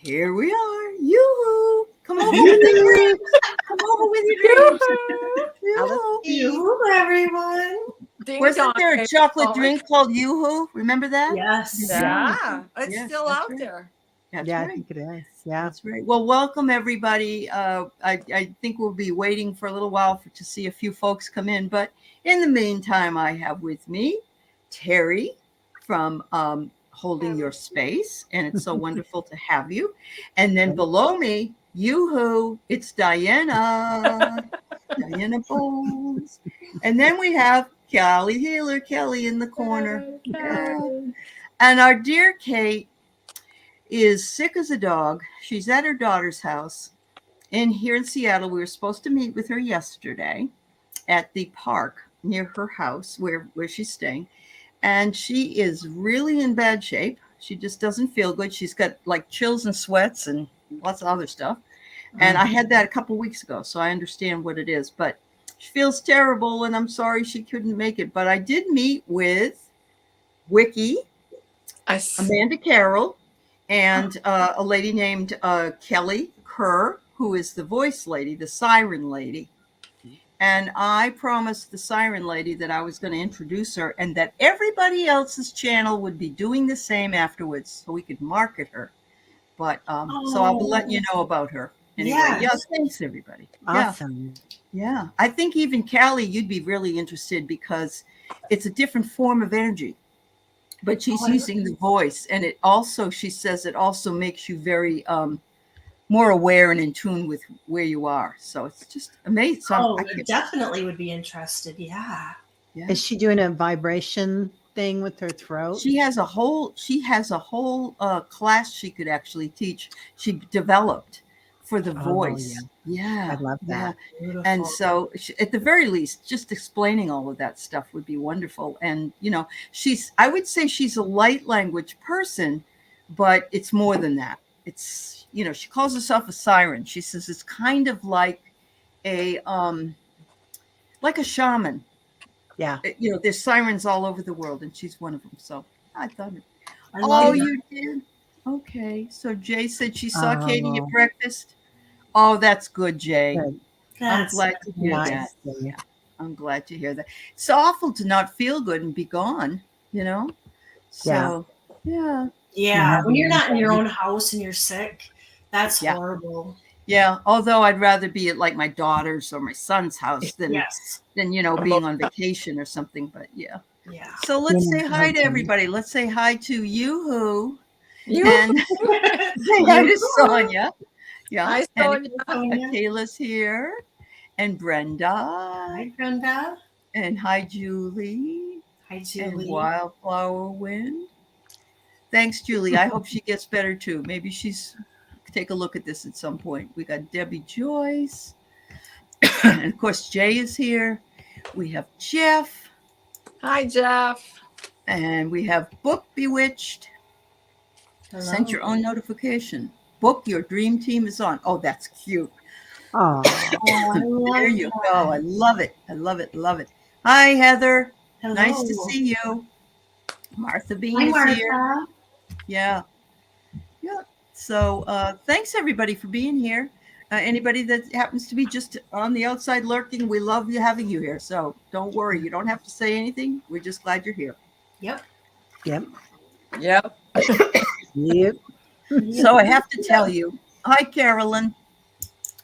Here we are. Yoo-hoo. Come over with your dreams. Come over with your dreams. Yoo-hoo. Yoo-hoo, everyone. Ding Wasn't dong, there a baby. chocolate drink called Yoo-hoo? Remember that? Yes. Yeah, it's Yes, still that's out right. there. That's I right. think it is. Yeah. That's right. Well, welcome everybody. I think we'll be waiting for a little while to see a few folks come in. But in the meantime, I have with me Teri from Holding Your Space. And it's so wonderful to have you. And then below me, yoo-hoo, it's Diana. Diana Bowles. And then we have Cali Healer, Kelly in the corner. Yeah. And our dear Kate is sick as a dog. She's at her daughter's house. And here in Seattle, we were supposed to meet with her yesterday at the park near her house where she's staying. And she is really in bad shape. She just doesn't feel good. She's got like chills and sweats and lots of other stuff. And I had that a couple of weeks ago, so I understand what it is. But she feels terrible, and I'm sorry she couldn't make it. But I did meet with Wiki, Amanda Carroll, and a lady named Kelly Kerr, who is the voice lady, the siren lady. And I promised the siren lady that I was going to introduce her and that everybody else's channel would be doing the same afterwards so we could market her. But so I'll be letting you know about her. Anyway, thanks everybody. Awesome. Yeah. I think even Cali, you'd be really interested because it's a different form of energy. But she's using the voice, and it also, she says, it also makes you very more aware and in tune with where you are. So it's just amazing. So I definitely would be interested. Yeah. Is she doing a vibration thing with her throat? She has a whole class she could actually teach. She developed for the voice. Yeah. I love that. Beautiful. And so at the very least, just explaining all of that stuff would be wonderful. And, you know, I would say she's a light language person, but it's more than that. It's, you know, she calls herself a siren. She says it's kind of like a shaman. Yeah. You know, there's sirens all over the world, and she's one of them. So I thought you did? Okay. So Jay said she saw Katie at breakfast. Oh, that's good, Jay. Good. I'm glad to hear that. Yeah, I'm glad to hear that. It's awful to not feel good and be gone, you know? So, yeah. Yeah. When you're not in your own house and you're sick, that's horrible. Yeah. Although I'd rather be at like my daughter's or my son's house than, you know, being on vacation or something. But yeah. Yeah. So let's say hi to everybody. Let's say hi to Yoo-hoo. And say hi to Sonia. Yeah. Hi, Sonia. Kayla's here. And Brenda. Hi, Brenda. And hi, Julie. Hi, Julie. And Wildflower Wind. Thanks, Julie. I hope she gets better too. Maybe take a look at this at some point. We got Debbie Joyce. And of course, Jay is here. We have Jeff. Hi, Jeff. And we have Book Bewitched. Hello. Sent your own notification. Book, your dream team is on. Oh, that's cute. Oh, there you go. I love it. I love it. Love it. Hi, Heather. Hello. Nice to see you. Martha Bean Hi, is Martha. here. Yeah. Yeah. So thanks everybody for being here. Anybody that happens to be just on the outside lurking, we love having you here. So don't worry. You don't have to say anything. We're just glad you're here. Yep. yep. So I have to tell you, hi, Carolyn.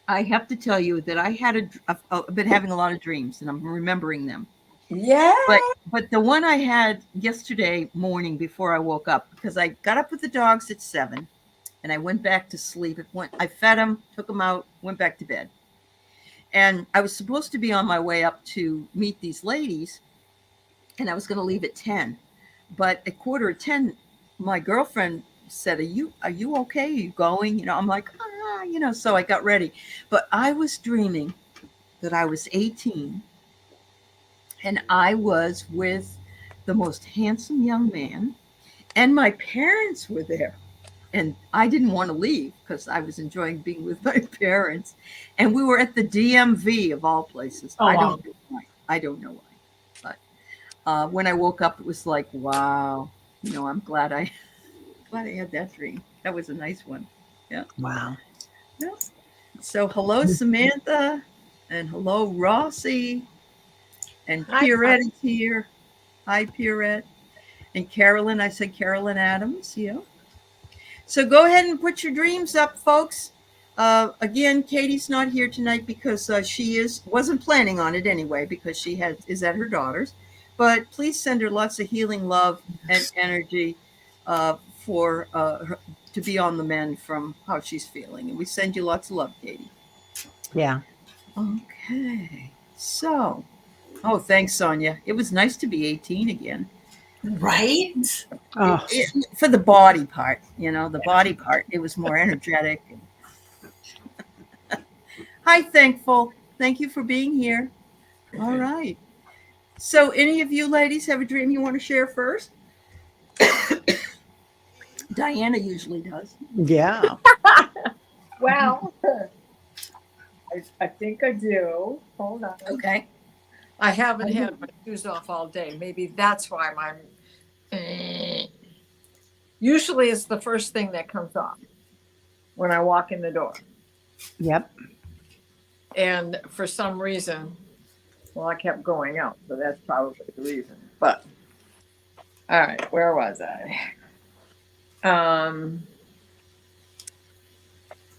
I have to tell you that I've been having a lot of dreams and I'm remembering them. Yeah. But the one I had yesterday morning before I woke up, because I got up with the dogs at 7 and I went back to sleep. I fed them, took them out, went back to bed. And I was supposed to be on my way up to meet these ladies and I was going to leave at 10. But at 9:45, my girlfriend said, are you okay? Are you going? You know, I'm like, you know, so I got ready. But I was dreaming that I was 18 and I was with the most handsome young man and my parents were there. And I didn't want to leave because I was enjoying being with my parents. And we were at the DMV of all places. Oh, I wow. don't know why. But when I woke up, it was like, wow, you know, I'm glad I had that dream. That was a nice one. Wow. Yeah. So hello, Samantha, and hello, Rossi, and Hi. Pierrette is here. Hi, Pierrette. And Carolyn, I said Carolyn Adams, yeah. So go ahead and put your dreams up, folks. Again, Katie's not here tonight because she wasn't planning on it anyway because she is at her daughter's. But please send her lots of healing love and energy for her to be on the mend from how she's feeling. And we send you lots of love, Katie. Yeah. Okay. So, oh, thanks, Sonia. It was nice to be 18 again. Right? Oh, For the body part, the body part, it was more energetic. Hi, Thankful. Thank you for being here. All right. So, any of you ladies have a dream you want to share first? Diana usually does. yeah. Well, I think I do. Hold on. Okay. I haven't had my shoes off all day. Maybe that's why my. Usually it's the first thing that comes off when I walk in the door. Yep. And for some reason, well, I kept going out. So that's probably the reason. But, all right, where was I?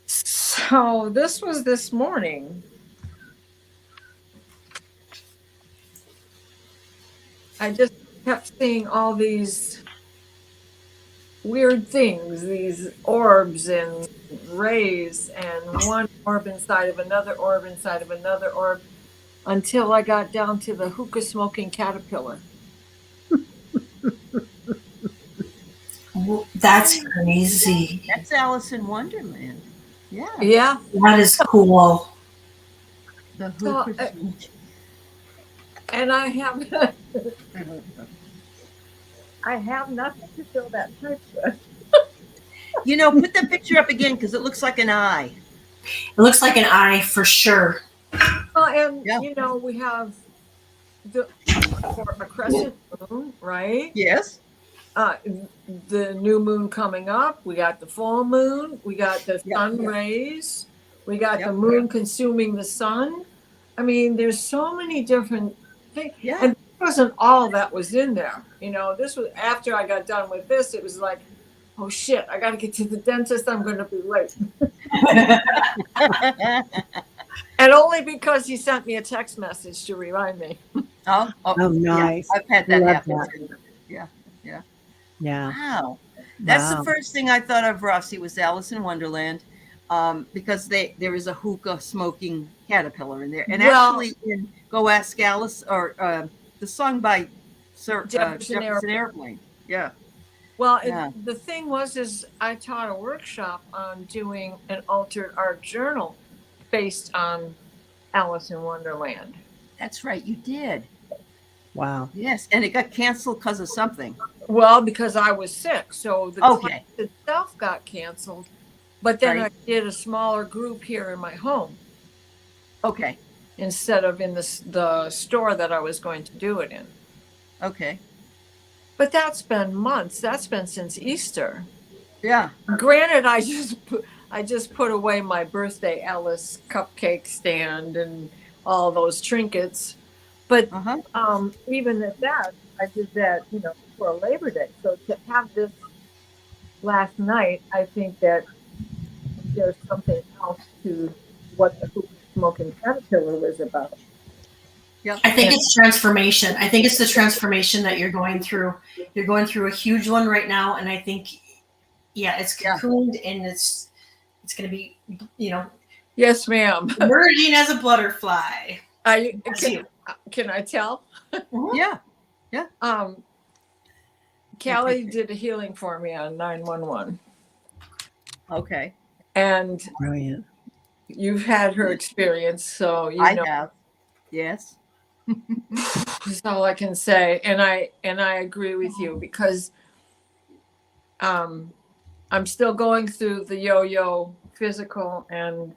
So this was this morning. I just kept seeing all these weird things, these orbs and rays, and one orb inside of another orb inside of another orb, until I got down to the hookah smoking caterpillar. That's crazy. That's Alice in Wonderland. Yeah. Yeah. That is cool. The So, hookah. and I have I have nothing to fill that pipe with. Put that picture up again because it looks like an eye. It looks like an eye for sure. And Yeah. we have the a crescent moon, right? Yes. The new moon coming up. We got the full moon. We got the sun rays. We got the moon consuming the sun. I mean, there's so many different things. Yeah. And this wasn't all that was in there. This was after I got done with this. It was like, oh shit, I got to get to the dentist. I'm going to be late. And only because he sent me a text message to remind me. Oh, nice. Yeah. I've had that Love happen that. too. Yeah. Yeah. Wow. That's the first thing I thought of, Rossi, was Alice in Wonderland, because there is a hookah smoking caterpillar in there. And actually, in Go Ask Alice, or the song by Jefferson Airplane. Yeah. Well, the thing is I taught a workshop on doing an altered art journal based on Alice in Wonderland. That's right, you did. Wow. Yes, and it got canceled because of something. Well, because I was sick, so the class itself got canceled. But then I did a smaller group here in my home. Okay. Instead of in the store that I was going to do it in. Okay. But that's been months. That's been since Easter. Yeah. Granted, I just put away my birthday Alice cupcake stand and all those trinkets. But even at that, I did that, for a Labor Day. So to have this last night, I think that there's something else to what the smoking caterpillar was about. Yep. I think it's transformation. I think it's the transformation that you're going through. You're going through a huge one right now, and I think, it's cocooned and it's going to be, Yes, ma'am. emerging as a butterfly. Can I tell? Yeah. Cali did a healing for me on 911. Okay. And Brilliant. You've had her experience, so I have. Yes. That's all I can say. And I agree with you, because I'm still going through the yo-yo physical and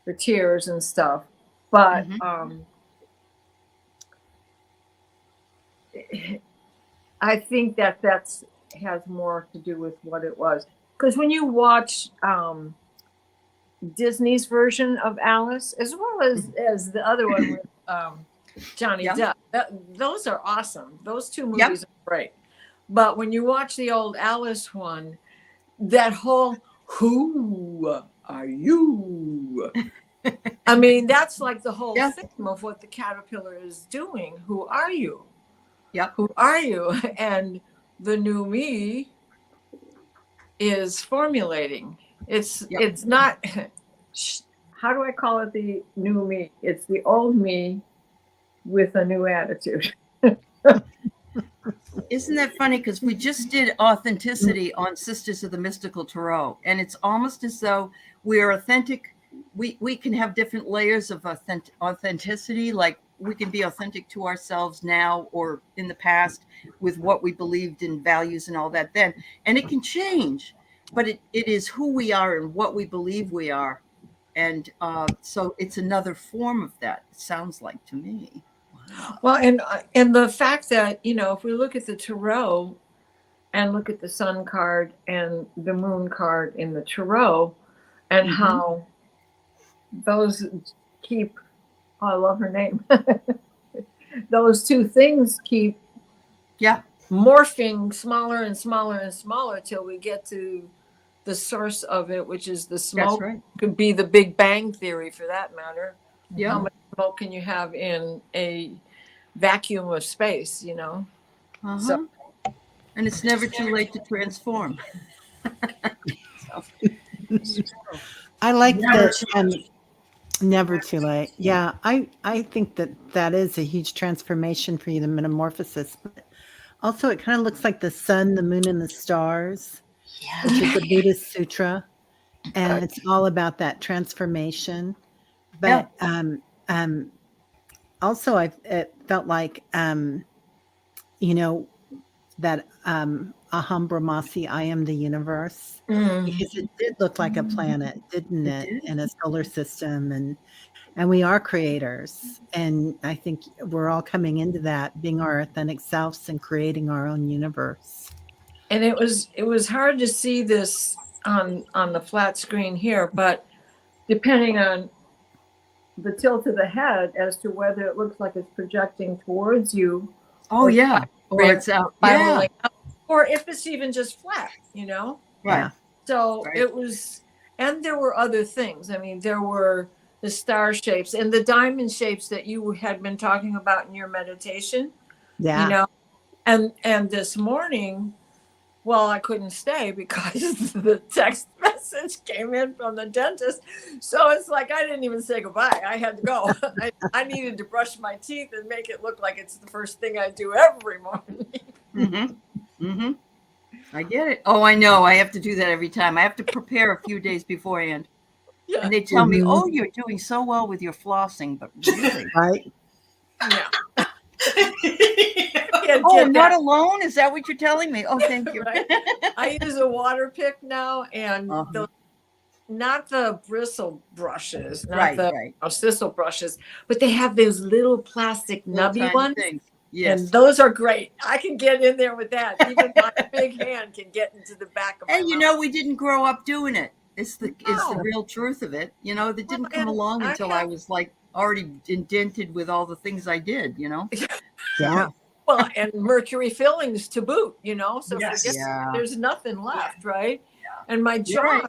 the tears and stuff. But I think that has more to do with what it was. because when you watch Disney's version of Alice, as well as the other one with Johnny Depp, those are awesome. Those two movies are great. But when you watch the old Alice one, that whole "Who are you?" I mean, that's like the whole theme of what the caterpillar is doing. Who are you? Yep. Who are you? And the new me is formulating. It's not. How do I call it? The new me. It's the old me with a new attitude. Isn't that funny? Because we just did authenticity on Sisters of the Mystical Tarot, and it's almost as though we are authentic. We can have different layers of authenticity, like we can be authentic to ourselves now or in the past with what we believed in, values and all that then. And it can change, but it is who we are and what we believe we are. And so it's another form of that, it sounds like to me. Well, and the fact that, if we look at the tarot and look at the sun card and the moon card in the tarot and how those keep, I love her name. Those two things keep morphing smaller and smaller and smaller till we get to the source of it, which is the smoke. That's right. Could be the Big Bang Theory for that matter. Yeah. How much smoke can you have in a vacuum of space, So, and it's never too late to transform. I like that. Never too late. Yeah, I think that is a huge transformation for you, the metamorphosis. But also, it kind of looks like the sun, the moon, and the stars, which is a Buddhist sutra, and it's all about that transformation. But also, it felt like that Aham Brahmasi, I am the universe, because it did look like a planet, didn't it? In a solar system, and we are creators, and I think we're all coming into that, being our authentic selves and creating our own universe. And it was hard to see this on the flat screen here, but depending on the tilt of the head as to whether it looks like it's projecting towards you. Or it's out. Or if it's even just flat, Right. So it was, and there were other things. I mean, there were the star shapes and the diamond shapes that you had been talking about in your meditation. Yeah. And this morning, well, I couldn't stay because the text message came in from the dentist. So it's like I didn't even say goodbye. I had to go. I needed to brush my teeth and make it look like it's the first thing I do every morning. I get it. Oh, I know. I have to do that every time. I have to prepare a few days beforehand. Yeah. And they tell me, "Oh, you're doing so well with your flossing," but really, right? Yeah. Oh, I'm not alone? Is that what you're telling me? Oh, thank you. Right. I use a water pick now, and not the bristle brushes, not the sisal brushes, but they have those little plastic nubby ones. Things. Yes. And those are great. I can get in there with that. Even my big hand can get into the back of my mouth. We didn't grow up doing it. It's the real truth of it. That didn't come along until I was like already indented with all the things I did, Yeah. Well, and mercury fillings to boot, so there's nothing left, right? Yeah. And my jaws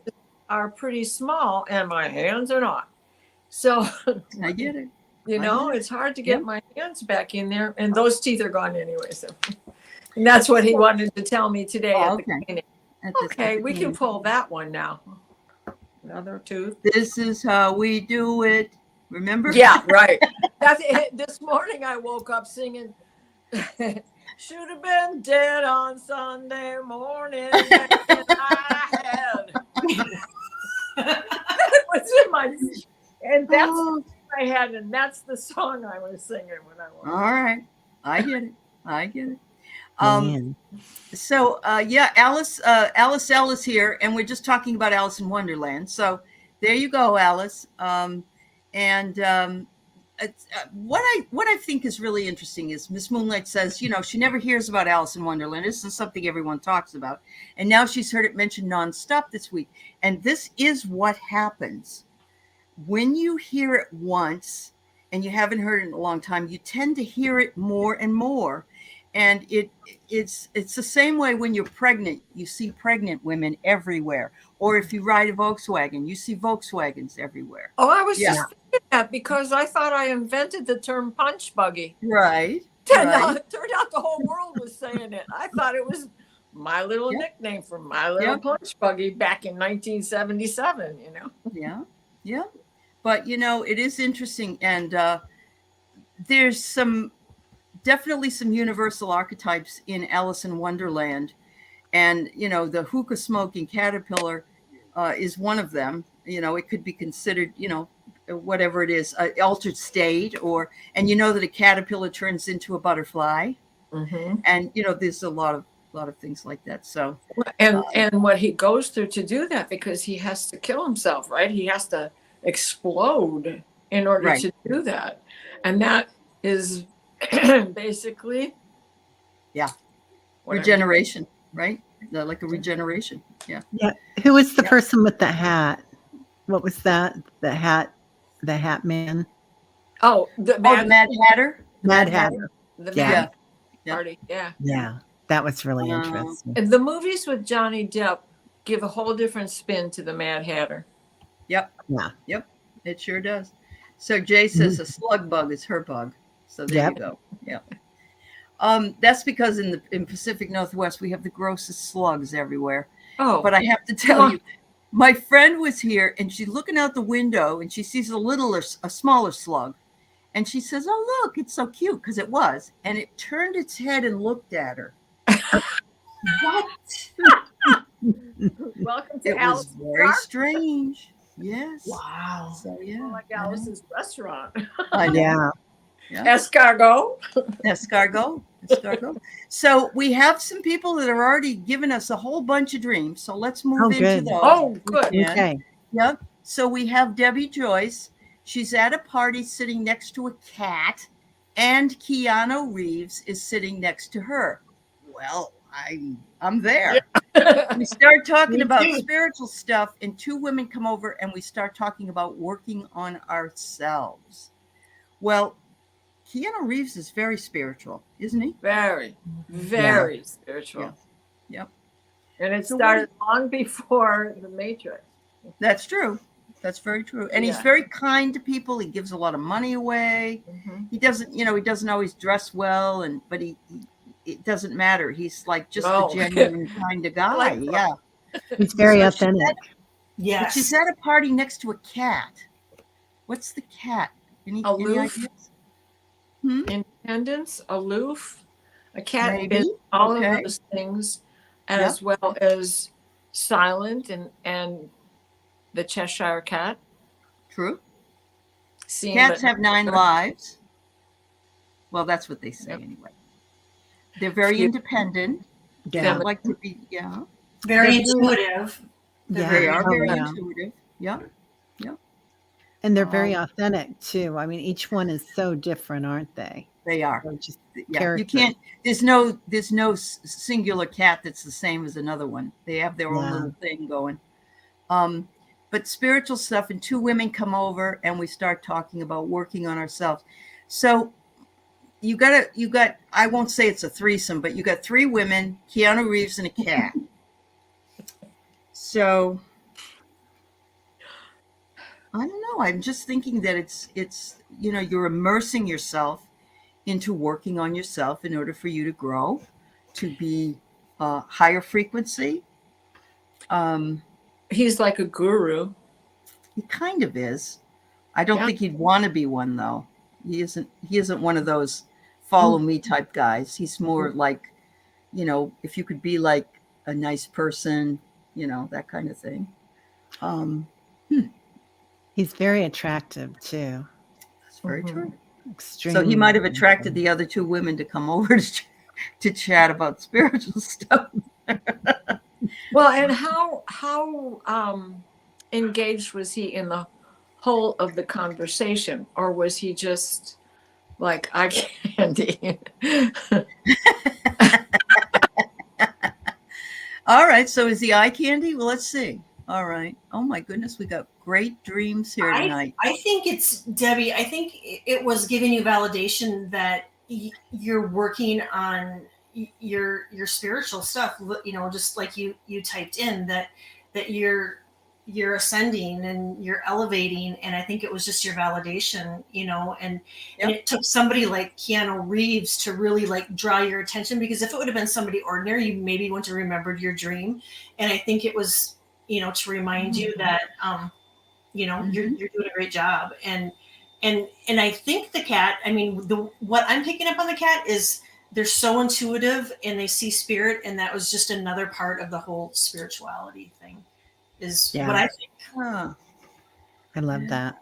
are pretty small and my hands are not. So I get it. It's hard to get my hands back in there, and those teeth are gone anyway. So, and that's what he wanted to tell me today at the clinic. Okay, we can pull that one now. Another tooth. This is how we do it. Remember? Yeah, right. That's it. This morning I woke up singing. Should have been dead on Sunday morning. It was in my, and that's what I had, and that's the song I was singing when I was. All right, I get it. So Alice L is here, and we're just talking about Alice in Wonderland. So there you go, Alice. what I think is really interesting is Miss Moonlight says, she never hears about Alice in Wonderland. This is something everyone talks about, and now she's heard it mentioned nonstop this week. And this is what happens when you hear it once, and you haven't heard it in a long time. You tend to hear it more and more, and it's the same way when you're pregnant. You see pregnant women everywhere, or if you ride a Volkswagen, you see Volkswagens everywhere. Oh, I was just thinking that because I thought I invented the term punch buggy. Right. Turned out the whole world was saying it. I thought it was my little nickname for my little punch buggy back in 1977, Yeah. But, it is interesting. And there's definitely some universal archetypes in Alice in Wonderland. And, the hookah smoking caterpillar is one of them. It could be considered, whatever it is, altered state, and that a caterpillar turns into a butterfly. Mm-hmm. And, there's a lot of things like that. So, and what he goes through to do that, because he has to kill himself, right? He has to explode in order to do that. And that is basically regeneration, right? Like a regeneration. Yeah. Who was the person with the hat? What was that? The hat man. Oh, the Mad Hatter. Mad Hatter. The Mad Party. Yeah. That was really interesting. And the movies with Johnny Depp give a whole different spin to the Mad Hatter. Yep. Yeah. Yep. It sure does. So Jay says a slug bug is her bug. So there you go. Yeah. That's because in Pacific Northwest we have the grossest slugs everywhere. Oh. But I have to tell you, my friend was here and she's looking out the window and she sees a smaller slug. And she says, "Oh, look, it's so cute," because it was. And it turned its head and looked at her. What? Welcome to It was very strange. Yes. Wow. So, yeah. Oh, like Alice's restaurant. I know. Escargot. So we have some people that are already giving us a whole bunch of dreams. So let's move into those. Oh, good. Okay. Yep. So we have Debbie Joyce. She's at a party sitting next to a cat, and Keanu Reeves is sitting next to her. Well, I'm there. We start talking about spiritual stuff, and two women come over and we start talking about working on ourselves. Well, Keanu Reeves is very spiritual, isn't he? Very, very spiritual. Yeah. Yep. And it started long before The Matrix. That's true. That's very true. And he's very kind to people. He gives a lot of money away. Mm-hmm. He doesn't always dress well, but it doesn't matter. He's like just a genuine kind of guy. He's very authentic. Yes. But she's at a party next to a cat. What's the cat? Any ideas? Independence, aloof. A cat is all of those things, as well as silent and the Cheshire Cat. True. Cats have 9 lives. Well, that's what they say anyway. They're very independent. They like to be, very intuitive. They are very intuitive. Yeah. And they're very authentic too. I mean, each one is so different, aren't they? They are. Just you can't. There's no singular cat that's the same as another one. They have their own little thing going. But spiritual stuff, and two women come over and we start talking about working on ourselves. So you got, I won't say it's a threesome, but you got 3 women, Keanu Reeves and a cat. So I don't know. I'm just thinking that it's you're immersing yourself into working on yourself in order for you to grow, to be higher frequency. He's like a guru. He kind of is. I don't think he'd want to be one though. He isn't one of those follow me type guys. He's more like, if you could be like a nice person, that kind of thing. He's very attractive too. That's very true. Extremely. So he might have attracted the other 2 women to come over to chat about spiritual stuff. Well, and how engaged was he in the whole of the conversation, or was he just like eye candy? All right. So is the eye candy? Well, let's see. All right. Oh my goodness, we got great dreams here tonight. I think it's Debbie. I think it was giving you validation that you're working on your spiritual stuff. You know, just like you typed in that you're ascending and you're elevating, and I think it was just your validation. You know, and it took somebody like Keanu Reeves to really like draw your attention, because if it would have been somebody ordinary, you maybe wouldn't have remembered your dream. And I think it was, you know, to remind you that you know, you're doing a great job. And I think the cat, I mean, what I'm picking up on the cat is they're so intuitive and they see spirit, and that was just another part of the whole spirituality thing is what I think. Huh. I love that.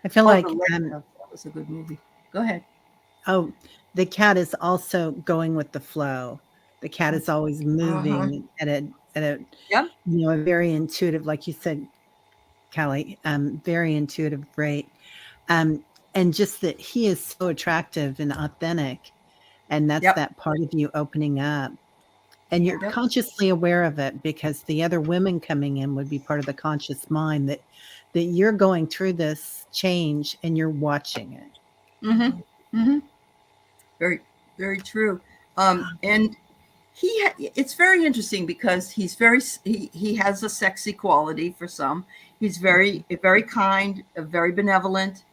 I feel like that was a good movie. Go ahead. Oh, the cat is also going with the flow. The cat is always moving at a Yep. you know, a very intuitive, like you said, Callie, very intuitive rate. And just that he is so attractive and authentic. And that's that part of you opening up. And you're consciously aware of it, because the other women coming in would be part of the conscious mind that you're going through this change and you're watching it. Very, very true. And it's very interesting because he has a sexy quality for some. He's very kind, very benevolent,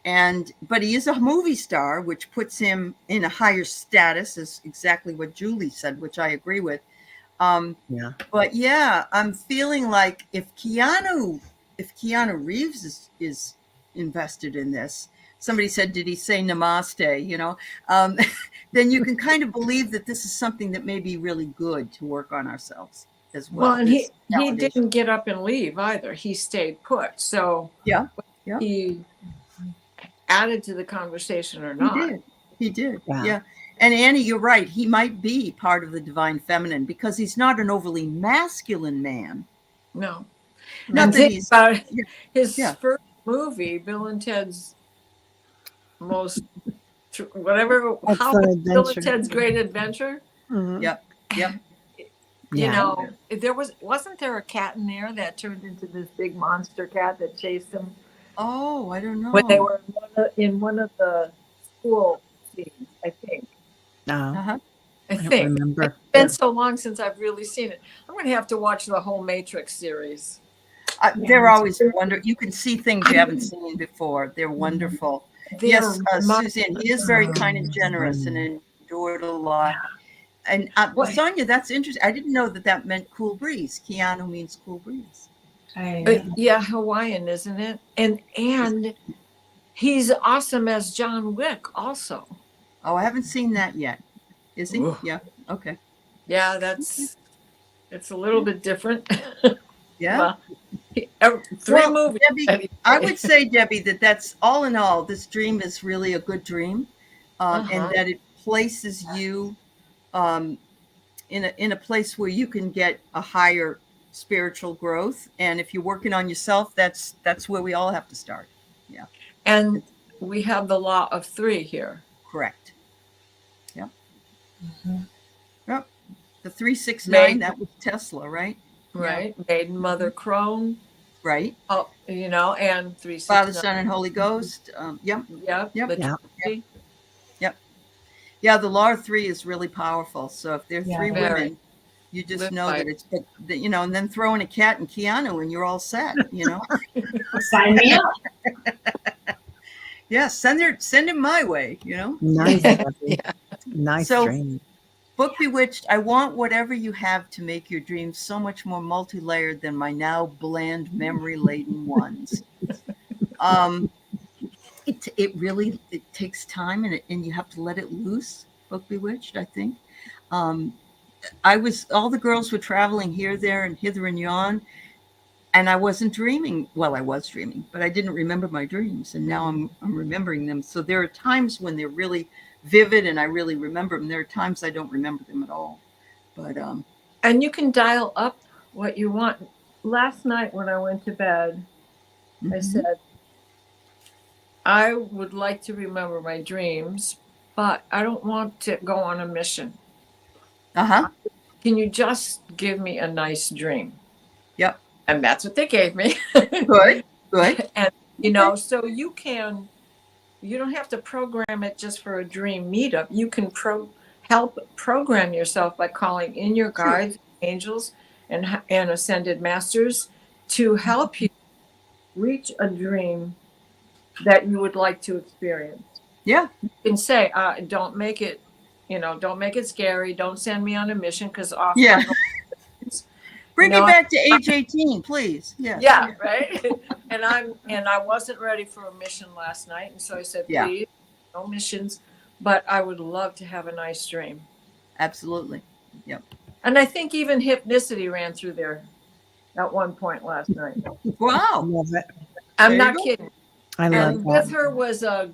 but he is a movie star, which puts him in a higher status, is exactly what Julie said, which I agree with. But yeah, I'm feeling like if Keanu Reeves is invested in this, somebody said, did he say namaste? You know, then you can kind of believe that this is something that may be really good to work on ourselves as well. Well, and he didn't get up and leave either. He stayed put. So he added to the conversation or not. He did. Yeah. And Annie, you're right. He might be part of the divine feminine because he's not an overly masculine man. No. Not that he's about his first movie, Bill and Ted's most whatever, Bill and Ted's Great Adventure. Yep. You know, wasn't there a cat in there that turned into this big monster cat that chased him? Oh, I don't know. When they were in one of the school scenes, I think. No, I don't think. remember. It's been so long since I've really seen it. I'm going to have to watch the whole Matrix series. They're always wonderful. You can see things you haven't seen before. They're wonderful. Yes, Suzanne, he is very kind and generous and endured a lot. And Sonia, that's interesting. I didn't know that meant cool breeze. Keanu means cool breeze. Yeah, Hawaiian, isn't it? And he's awesome as John Wick also. Oh, I haven't seen that yet. Is he? Yeah. Okay. Yeah, it's a little bit different. Yeah. Three movies. Debbie, I would say, Debbie, that's all in all, this dream is really a good dream, and that it places you in a place where you can get a higher spiritual growth. And if you're working on yourself, that's where we all have to start. Yeah. And we have the law of 3 here. Correct. Yep. Yep. The 369, that was Tesla, right? Right. Yeah. Maiden, Mother, Crone. Right. Oh, you know, and 369. Father, Son, and Holy Ghost. Yep. Yeah, the law of 3 is really powerful. So if there are 3 women, you just know that it's, you know, and then throw in a cat and Keanu and you're all set, you know. Sign me up. Yeah, send him my way, you know. Nice. Nice dream. Book Bewitched, I want whatever you have to make your dreams so much more multi-layered than my now bland, memory-laden ones. It really takes time and you have to let it loose. Book Bewitched, I think. All the girls were traveling here, there, and hither and yon, and I wasn't dreaming. Well, I was dreaming, but I didn't remember my dreams, and now I'm remembering them. So there are times when they're really vivid and I really remember them. There are times I don't remember them at all. But and you can dial up what you want. Last night when I went to bed, I said, I would like to remember my dreams, but I don't want to go on a mission. Uh-huh. Can you just give me a nice dream? Yep. And that's what they gave me. Good. Good. And, you know, so you don't have to program it just for a dream meetup. You can help program yourself by calling in your True. guides, angels, and ascended masters to help you reach a dream that you would like to experience. Yeah. You can say, don't make it, don't make it scary. Don't send me on a mission because often Yeah. Bring you me know, back to age 18, please. Yes. yeah, right. and I wasn't ready for a mission last night, and so I said, Yeah. please, no missions, but I would love to have a nice dream. Absolutely. Yep. And I think even hypnicity ran through there at one point last night. Wow. Love it. I'm There you not go. kidding. I love And that. with her was a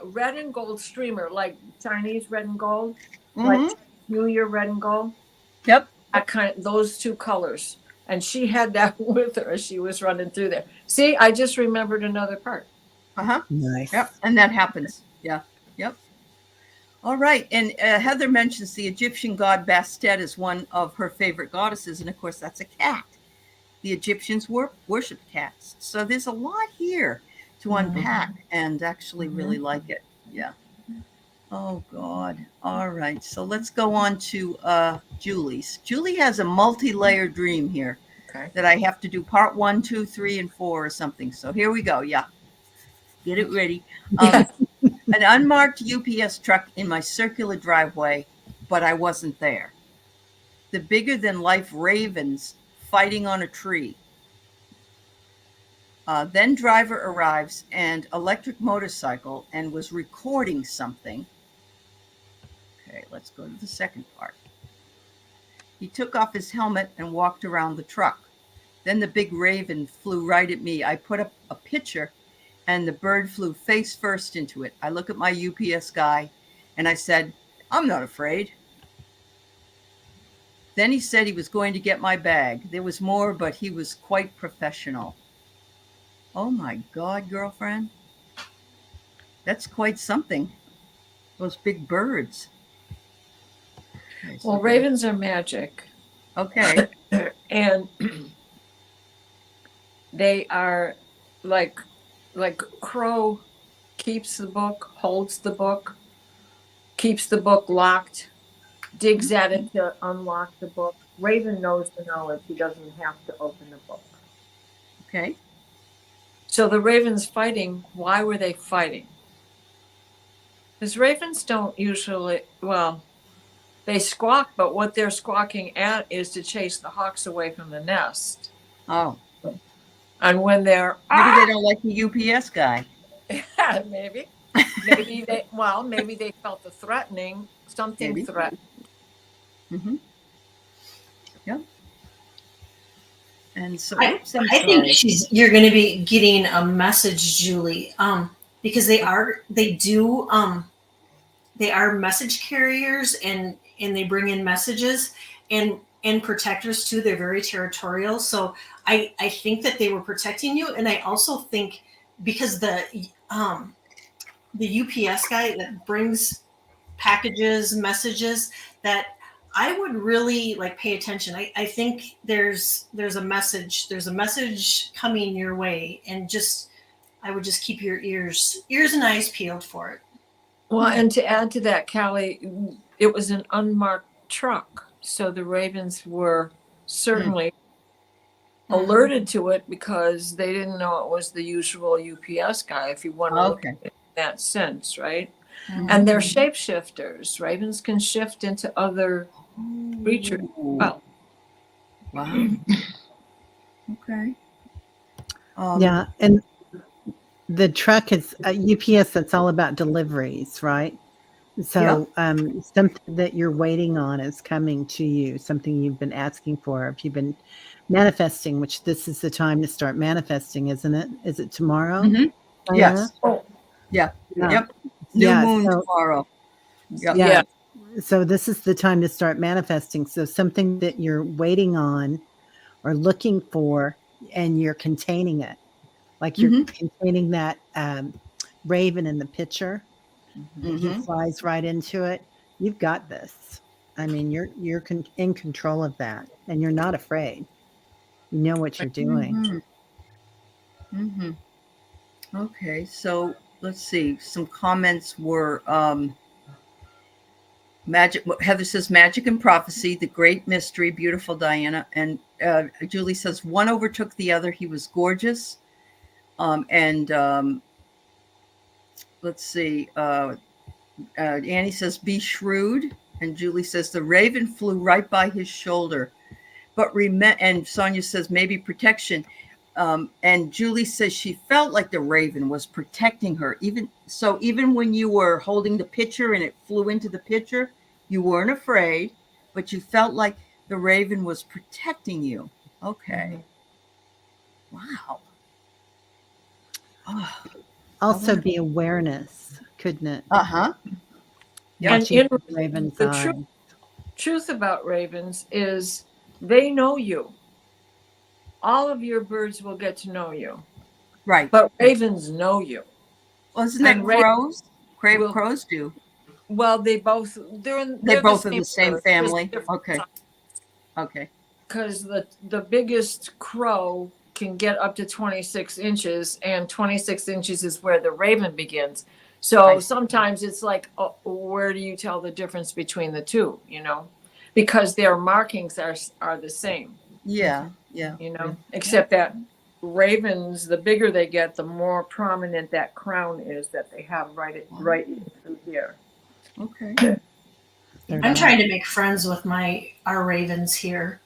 red and gold streamer, like Chinese red and gold, Mhm. like New Year red and gold. Yep. Those two colors. And she had that with her as she was running through there. See, I just remembered another part. Uh-huh. Nice. Yep. And that happens. Yeah. Yep. All right. And Heather mentions the Egyptian god Bastet is one of her favorite goddesses. And of course, that's a cat. The Egyptians worship cats. So there's a lot here to unpack and actually really like it. Yeah. Oh, God. All right. So let's go on to Julie's. Julie has a multi-layered dream here that I have to do part 1, 2, 3, and 4 or something. So here we go. Yeah. Get it ready. An unmarked UPS truck in my circular driveway, but I wasn't there. The bigger-than-life ravens fighting on a tree. Then driver arrives and electric motorcycle and was recording something. Okay, let's go to the second part. He took off his helmet and walked around the truck. Then the big raven flew right at me. I put up a picture and the bird flew face first into it. I look at my UPS guy and I said, I'm not afraid. Then he said he was going to get my bag. There was more, but he was quite professional. Oh my God, girlfriend. That's quite something. Those big birds. Okay, so Well, ravens are magic. Okay. And they are like crow keeps the book, holds the book, keeps the book locked, digs at it to unlock the book. Raven knows the knowledge. He doesn't have to open the book. Okay. So the ravens fighting, why were they fighting? Because ravens don't usually, well, they squawk, but what they're squawking at is to chase the hawks away from the nest. Oh. And when they're maybe they don't like the UPS guy. maybe they felt the threatening, something Maybe. threatened. Mm-hmm. Yep. And so I think you're going to be getting a message, Julie, because they are message carriers and they bring in messages and protectors too. They're very territorial. So I think that they were protecting you. And I also think because the UPS guy that brings packages, messages, that I would really pay attention. I think there's a message coming your way, and I would just keep your ears and eyes peeled for it. Well, and to add to that, Cali, it was an unmarked truck. So the ravens were certainly alerted to it because they didn't know it was the usual UPS guy, if you want to look at it in that sense, right? Mm-hmm. And they're shapeshifters. Ravens can shift into other creatures. Well, wow. Okay. Yeah, and the truck is UPS. That's all about deliveries, right? So something that you're waiting on is coming to you. Something you've been asking for. If you've been manifesting, which this is the time to start manifesting, isn't it? Is it tomorrow? Mm-hmm. Yes. Oh, yeah. Yep. New moon tomorrow. Yep. Yeah. So this is the time to start manifesting. So something that you're waiting on or looking for, and you're containing it. Like you're containing that raven in the picture. He Mhm. flies right into it. You've got this. I mean, you're in control of that, and you're not afraid. You know what you're doing. Mhm. Mhm. Okay, so let's see. Some comments were magic. Heather says magic and prophecy, the great mystery, beautiful Diana, and Julie says one overtook the other. He was gorgeous, and let's see. Annie says be shrewd, and Julie says the raven flew right by his shoulder. But and Sonia says maybe protection. And Julie says she felt like the raven was protecting her. Even when you were holding the pitcher and it flew into the pitcher, you weren't afraid, but you felt like the raven was protecting you. Okay. Wow. Oh, Also, be awareness, couldn't it? uh-huh. Yep. And Watching the raven's the eyes. truth about ravens is they know you. All of your birds will get to know you, Right. but ravens know you. Well, isn't that And crows? will- Crows do. Well, they're They're both in the same bird, just family. different Okay. size. Okay. Because the biggest crow can get up to 26 inches, and 26 inches is where the raven begins. So sometimes it's like, oh, where do you tell the difference between the two? You know, because their markings are the same. Yeah. Yeah. You know, except that ravens, the bigger they get, the more prominent that crown is that they have right through here. Okay. I'm trying to make friends with our ravens here.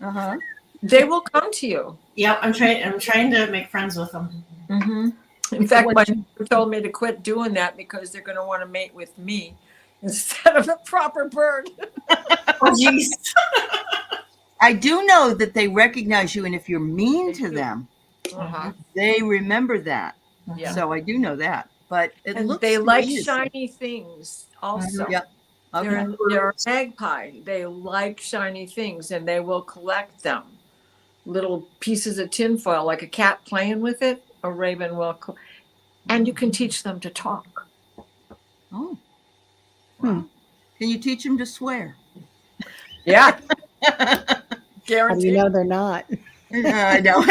Uh-huh. They will come to you. Yep, I'm trying to make friends with them. Mm-hmm. In fact, my neighbor told me to quit doing that because they're going to want to mate with me instead of a proper bird. Oh, jeez. I do know that they recognize you, and if you're mean to them, they remember that. Yeah. So I do know that. But they like shiny things also. Yeah. Okay. They're a magpie. They like shiny things, and they will collect them. Little pieces of tinfoil, like a cat playing with it, a raven will. And you can teach them to talk. Oh. Wow. Can you teach them to swear? Yeah. Guaranteed. You know they're not. I know.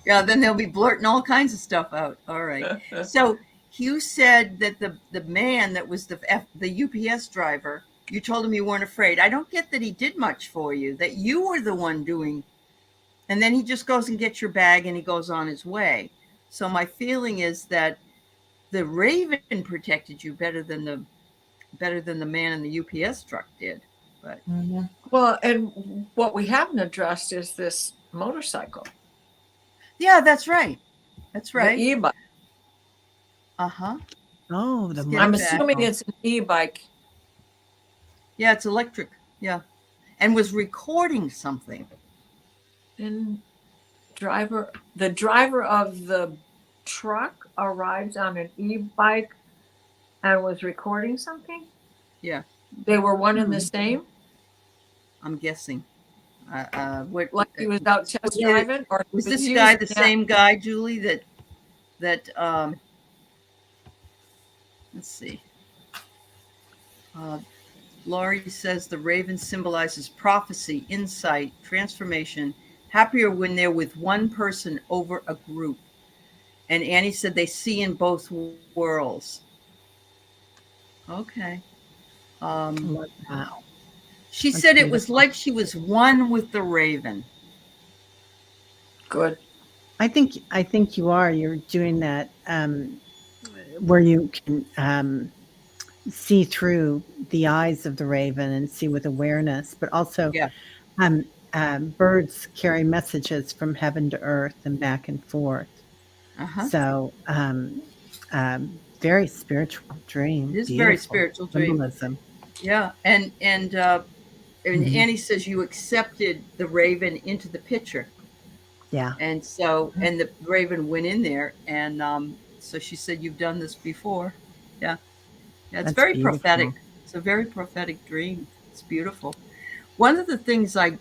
Yeah, then they'll be blurting all kinds of stuff out. All right. So you said that the man that was the UPS driver, you told him you weren't afraid. I don't get that he did much for you, that you were the one doing, and then he just goes and gets your bag and he goes on his way. So my feeling is that the raven protected you better than the man in the UPS truck did. But well, and what we haven't addressed is this motorcycle. Yeah, that's right. That's right. The e-bike. Uh-huh. Oh, I'm assuming it's an e-bike. Yeah, it's electric. Yeah. And was recording something. And the driver of the truck arrived on an e-bike and was recording something? Yeah. They were one and the same? I'm guessing. Like he was out test driving? Or was this guy the same guy, Julie, that let's see. Laurie says the raven symbolizes prophecy, insight, transformation, happier when they're with one person over a group. And Annie said they see in both worlds. Okay. Wow. She said it was like she was one with the raven. Good. I think you are. You're doing that where you can see through the eyes of the raven and see with awareness, but also birds carry messages from heaven to earth and back and forth. So very spiritual dream. It is very spiritual dream. Symbolism. Yeah, and Annie says you accepted the raven into the picture. Yeah. And so, and the raven went in there, and so she said, "You've done this before." Yeah, yeah. It's That's very beautiful. Prophetic. It's a very prophetic dream. It's beautiful. One of the things I'm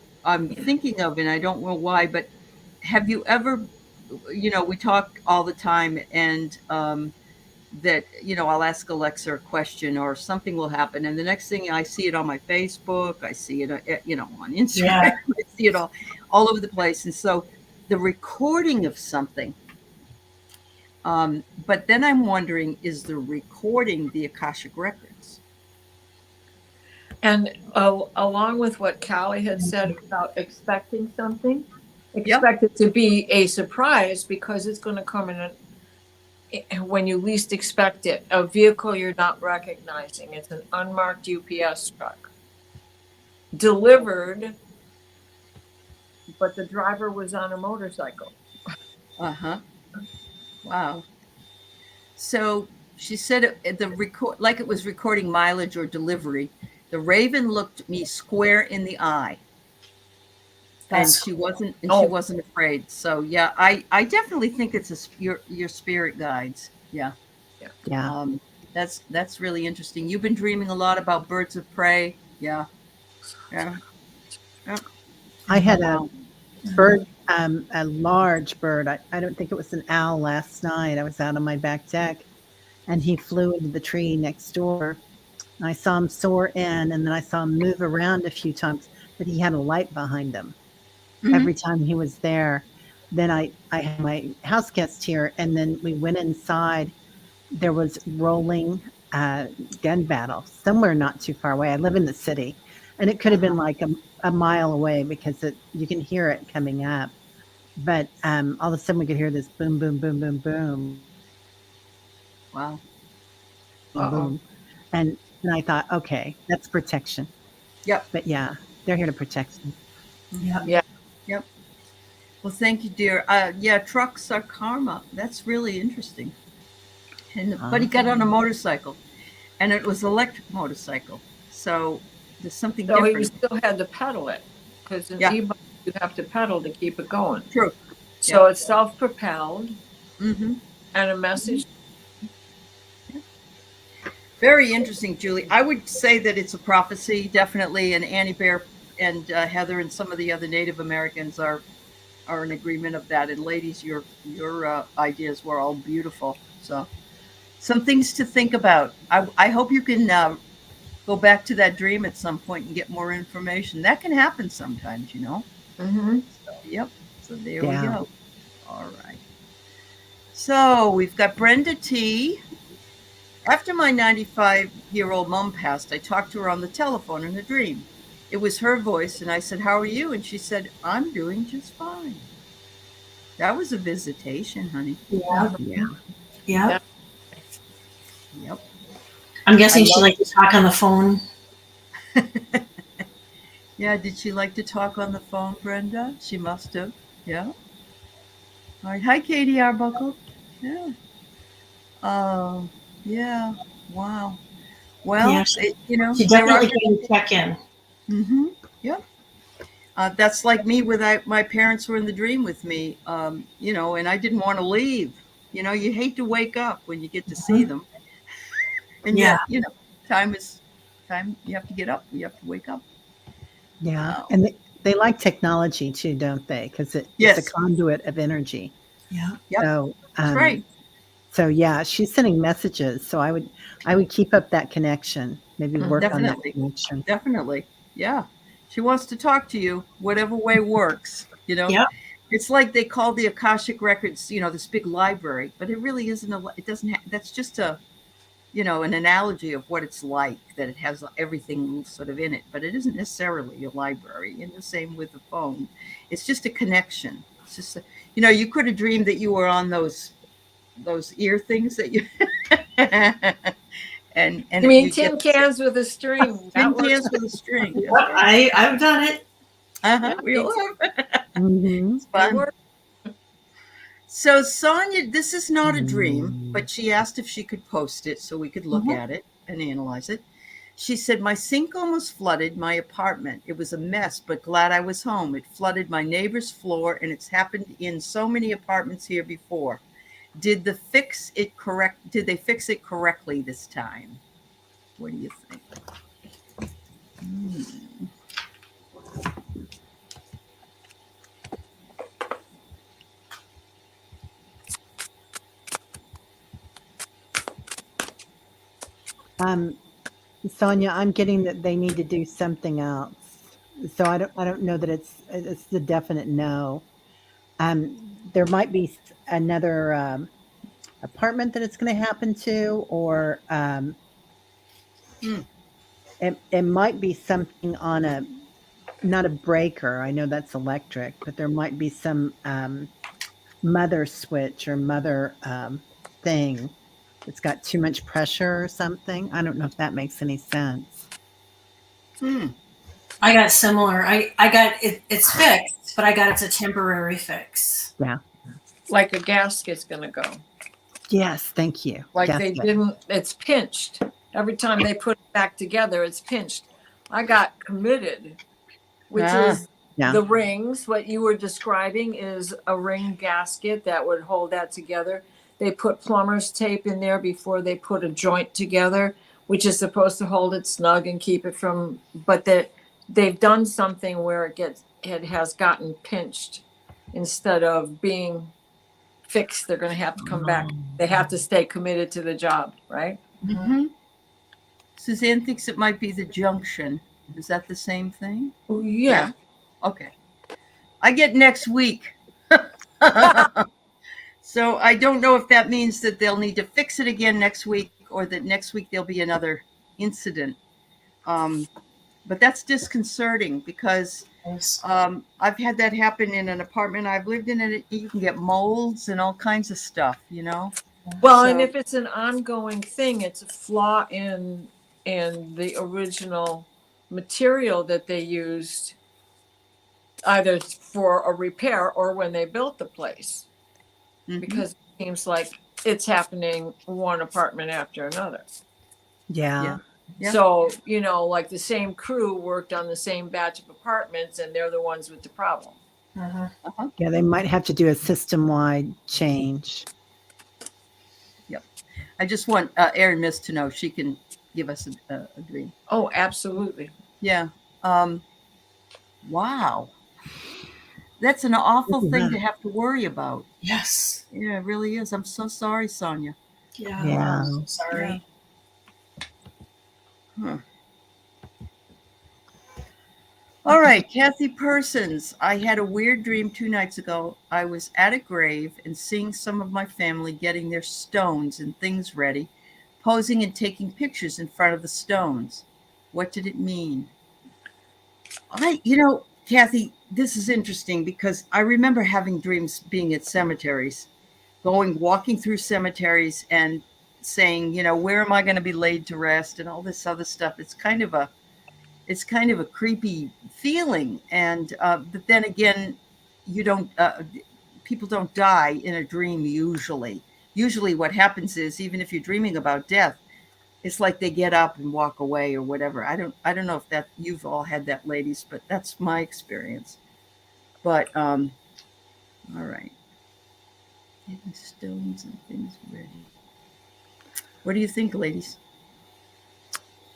thinking of, and I don't know why, but have you ever, we talk all the time, and that, I'll ask Alexa a question or something will happen. And the next thing I see it on my Facebook, I see it, on Instagram, Yeah. I see it all over the place. And so the recording of something, but then I'm wondering, is the recording the Akashic records? And along with what Callie had said about expecting something, Yep. expect it to be a surprise because it's going to come in when you least expect it. A vehicle you're not recognizing. It's an unmarked UPS truck. Delivered, but the driver was on a motorcycle. Uh-huh. Wow. So she said the record, like it was recording mileage or delivery. The raven looked me square in the eye, and That's she wasn't afraid. So yeah, I definitely think it's your spirit guides. Yeah. Yeah. Um, that's really interesting. You've been dreaming a lot about birds of prey. Yeah. Yeah. Yeah. I had a Wow. bird, a large bird. I don't think it was an owl last night. I was out on my back deck and he flew into the tree next door. And I saw him soar in and then I saw him move around a few times, but he had a light behind him Hmm. every time he was there. Then I had my house guest here and then we went inside. There was rolling gun battle somewhere not too far away. I live in the city and it could have Uh-huh. been like a mile away because you can hear it coming up. But all of a sudden we could hear this boom, boom, boom, boom, boom, Wow. boom, Uh-oh. boom. And I thought, okay, that's protection. Yep. But yeah, they're here to protect you. yeah. Mhm. Yeah. Yep. Well, thank you, dear. Yeah, trucks are karma. That's really interesting. But he got on a motorcycle, and it was electric motorcycle. So there's something So he different. still had to pedal it because an Yeah, e-bike you have to pedal to keep it going. true. So Yep. it's self-propelled Mm-hmm. and a message. Very interesting, Julie. I would say that it's a prophecy, definitely. And Annie Bear and Heather and some of the other Native Americans are in agreement of that. And ladies, your ideas were all beautiful. So some things to think about. I hope you can go back to that dream at some point and get more information. That can happen sometimes. Mm-hmm. So, yep. So there we Yeah. go. All right. So we've got Brenda T. After my 95-year-old mom passed, I talked to her on the telephone in a dream. It was her voice, and I said, "How are you?" And she said, "I'm doing just fine." That was a visitation, honey. Yeah. Yeah. Yeah. Yep. I'm I guessing she love liked to talk on the phone. Yeah, did she like to talk on the phone, Brenda? She must have. Yeah. All right. Hi, Katie Arbuckle. Yeah. Oh, yeah. Wow. Yeah, Well, she there are. definitely came to check in. Mm-hmm. Yep. That's like me with my parents were in the dream with me, and I didn't want to leave. You hate to wake up when you get to see Mhm. them, and Yeah. yet, time is time. You have to get up. You have to wake up. Yeah. Wow. And they like technology too, don't they? Because it's a Yes. conduit of energy. Yeah. Yep. So That's right. so yeah, she's sending messages. So I would keep up that connection, maybe work on that Definitely. connection. Definitely. Yeah. She wants to talk to you, whatever way works. Yeah. It's like they call the Akashic records, this big library, but it really isn't it doesn't that's just an analogy of what it's like, that it has everything sort of in it, but it isn't necessarily a library. And the same with the phone. It's just a connection. It's just, you could have dreamed that you were on those ear things that you, and You mean you tin get to say, cans with a string? tin That works. cans with a string. Yep. That's right. I've done it. Yeah, Uh-huh. We me all too. have. Hmm. It's It fun. works. So Sonia, this is not a dream, but she asked if she could post it so we could look Mhm. at it and analyze it. She said, "My sink almost flooded my apartment. It was a mess, but glad I was home. It flooded my neighbor's floor, and it's happened in so many apartments here before. Did they fix it correctly this time? What do you think?" Hmm. Sonia, I'm getting that they need to do something else. So I don't know that it's the definite no. There might be another apartment that it's going to happen to, or Hmm. it might be something on a not a breaker. I know that's electric, but there might be some mother switch or mother thing that's got too much pressure or something. I don't know if that makes any sense. Hmm. I got similar. I got it. It's fixed, but I got it's a temporary fix. Yeah. Like a gasket's going to go. Yes. Thank you. Like Guess they it. didn't, it's pinched. Every time they put it back together, it's pinched. I got committed, which is Yeah. the rings. What you were describing is a ring gasket that would hold that together. They put plumber's tape in there before they put a joint together, which is supposed to hold it snug and keep it from, but they've done something where it has gotten pinched instead of being fixed. They're going to have to come back. They have to stay committed to the job, right? Mm-hmm. Suzanne thinks it might be the junction. Is that the same thing? Yeah. Okay. I get next week. So I don't know if that means that they'll need to fix it again next week or that next week there'll be another incident. But that's disconcerting because I've had that happen in an apartment I've lived in, and you can get molds and all kinds of stuff, you know? Well, So, and if it's an ongoing thing, it's a flaw in the original material that they used either for a repair or when they built the place, mhm. because it seems like it's happening one apartment after another. Yeah. Yeah. So, like the same crew worked on the same batch of apartments and they're the ones with the problem. Uh-huh. Yeah. They might have to do a system wide change. Yep. I just want Erin Miss to know she can give us a dream. Oh, absolutely. Yeah. Wow. That's an awful thing to have to worry about. Yes. Yeah, it really is. I'm so sorry, Sonia. Yeah. Yeah. I'm so sorry. Huh. All right, Kathy Persons. I had a weird dream 2 nights ago. I was at a grave and seeing some of my family getting their stones and things ready, posing and taking pictures in front of the stones. What did it mean? Kathy, this is interesting because I remember having dreams being at cemeteries, walking through cemeteries and saying, where am I going to be laid to rest and all this other stuff. It's kind of a creepy feeling. And but then again, you don't people don't die in a dream usually. Usually what happens is, even if you're dreaming about death, it's like they get up and walk away or whatever. I don't know if that you've all had that, ladies, but that's my experience. But all right. Getting stones and things ready. What do you think, ladies?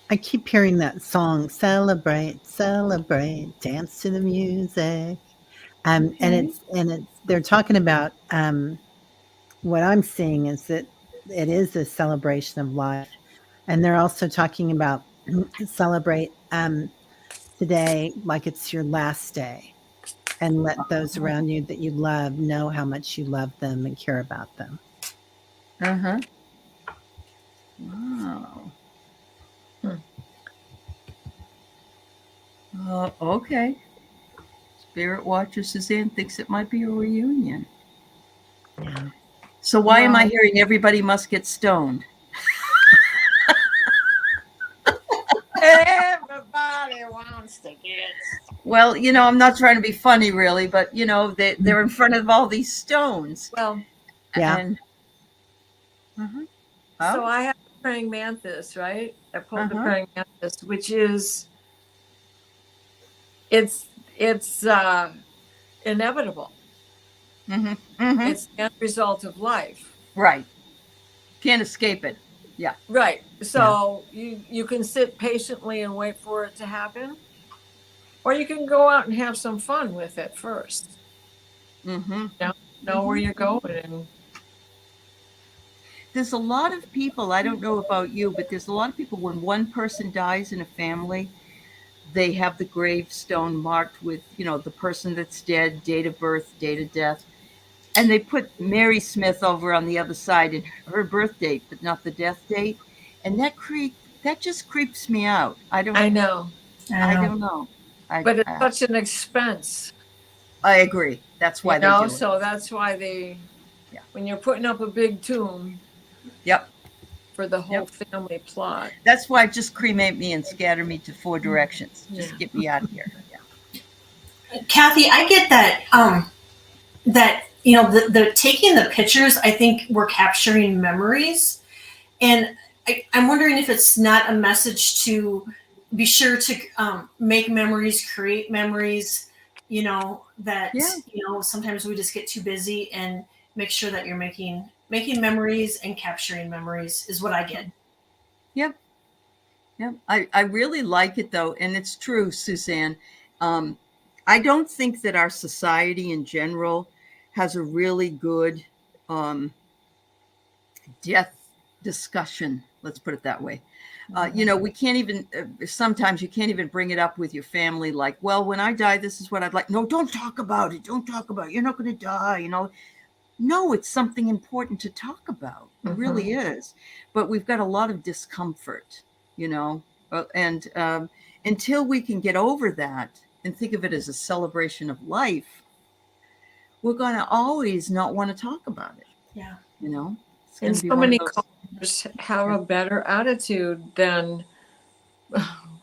I keep hearing that song, celebrate, celebrate, dance to the music. And Okay. it's they're talking about what I'm seeing is that it is a celebration of life. And they're also talking about celebrate today like it's your last day, and let those around you that you love know how much you love them and care about them. Uh-huh. Wow. Hmm. Okay. Spirit Watcher Suzanne thinks it might be a reunion. Yeah. So why am I hearing everybody must get stoned? Everybody wants to get. Well, I'm not trying to be funny, really, but they're in front of all these stones, Well, Yeah. and uh-huh. so Oh, I have the praying mantis, right? I pulled the uh-huh. praying mantis, which is it's inevitable. Mm-hmm. Mm-hmm. It's the end result of life. Right. Can't escape it. Yeah. Right. Yeah. So you can sit patiently and wait for it to happen, or you can go out and have some fun with it first. Mm-hmm. Know where Mm-hmm. you're going, and there's a lot of people, I don't know about you, but there's a lot of people when one person dies in a family, they have the gravestone marked with, the person that's dead, date of birth, date of death. And they put Mary Smith over on the other side and her birth date, but not the death date. And that just creeps me out. I know, I don't know. but it's such an expense, I agree. That's why they do it. so that's why Yeah. when you're putting up a big tomb Yep. for the whole Yep. family plot. That's why just cremate me and scatter me to 4 directions. Just Yeah. get me out of here. Yeah. Kathy, I get that. That the taking the pictures, I think we're capturing memories, and I'm wondering if it's not a message to be sure to make memories, create memories. That sometimes we just get too busy, and make sure that you're making memories and capturing memories is what I get. Yep. Yep. I really like it though, and it's true, Suzanne. I don't think that our society in general has a really good death discussion. Let's put it that way. We can't even, sometimes you can't even bring it up with your family. Like, well, when I die, this is what I'd like. No, don't talk about it. Don't talk about it. You're not going to die. No, it's something important to talk about. It really is. But we've got a lot of discomfort, and until we can get over that and think of it as a celebration of life, we're going to always not want to talk about it. Yeah. It's And gonna be so one of many those- cultures have a better attitude than,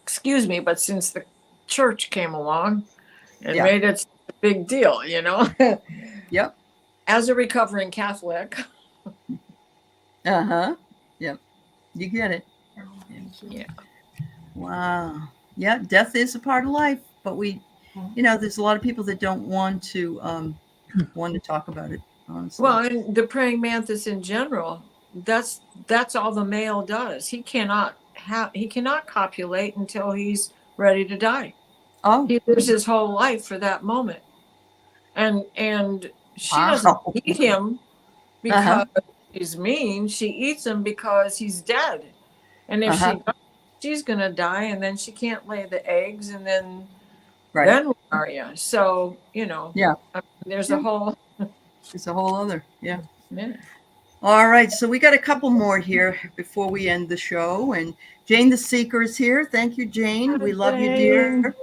excuse me, but since the church came along and made it a big deal, Yep. As a recovering Catholic. Yep. You get it. Yeah. Wow. Yeah, death is a part of life, but there's a lot of people that don't want to talk about it, honestly. Well, and the praying mantis in general, that's all the male does. He cannot copulate until he's ready to die. Oh. He lives his whole life for that moment. And she doesn't eat him because he's mean. She eats him because he's dead. And if she's gonna die, and then she can't lay the eggs, and then where are you? So there's a whole. It's a whole other, yeah. Yeah. All right, so we got a couple more here before we end the show. And Jane the Seeker is here. Thank you, Jane. Hi, we love you, dear.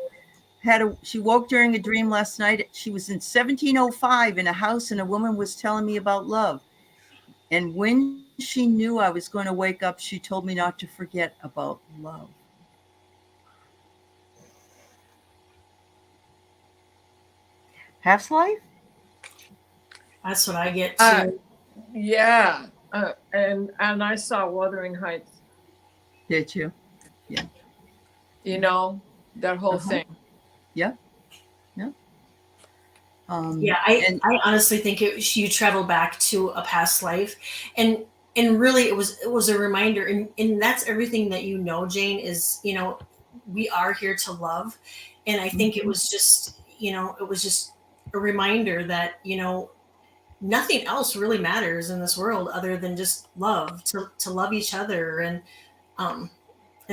She woke during a dream last night. She was in 1705 in a house, and a woman was telling me about love. And when she knew I was going to wake up, she told me not to forget about love. Half life? That's what I get too. Yeah. And I saw Wuthering Heights. Did you? Yeah. That whole thing. Yeah. Yeah. I honestly think you travel back to a past life, and really it was a reminder, and that's everything that Jane, is we are here to love, and I think it was just a reminder that nothing else really matters in this world other than just love, to love each other, and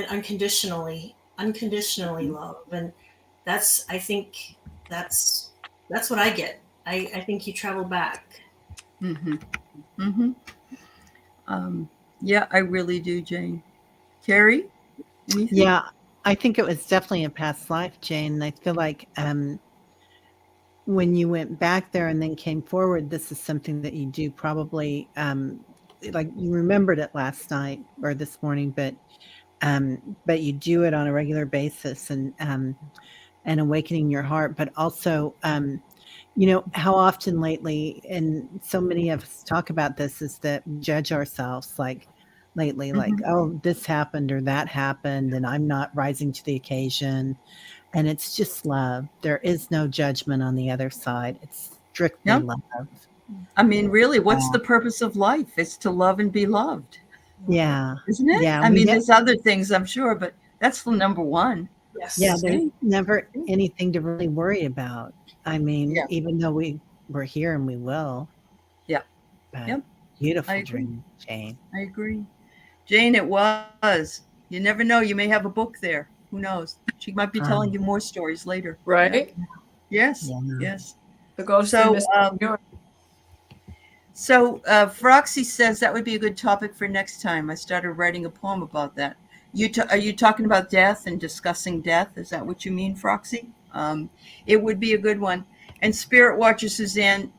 unconditionally love, and I think that's what I get. I think you travel back. Yeah, I really do, Jane. Teri, anything? Yeah, I think it was definitely a past life, Jane. I feel like when you went back there and then came forward, this is something that you do probably, like you remembered it last night or this morning, but you do it on a regular basis, and awakening your heart. But also, how often lately, and so many of us talk about this, is that we judge ourselves lately, like, oh, this happened or that happened, and I'm not rising to the occasion. And it's just love. There is no judgment on the other side. It's strictly love. I mean, really, what's the purpose of life? It's to love and be loved. Yeah. Isn't it? Yeah. I mean, there's other things, I'm sure, but that's the number one. Yes. Yeah, there's never anything to really worry about. I mean, even though we're here and we will. Yeah. But, Yep. Beautiful agree. dream, Jane. I agree. Jane, it was. You never know. You may have a book there. Who knows? She might be telling you Um, more stories later. Yeah. Right? Yes. yeah. Yes. The ghost in So, Mr. New York. Froxy says that would be a good topic for next time. I started writing a poem about that. Are you talking about death and discussing death? Is that what you mean, Froxy? It would be a good one. And Spirit Watcher Suzanne,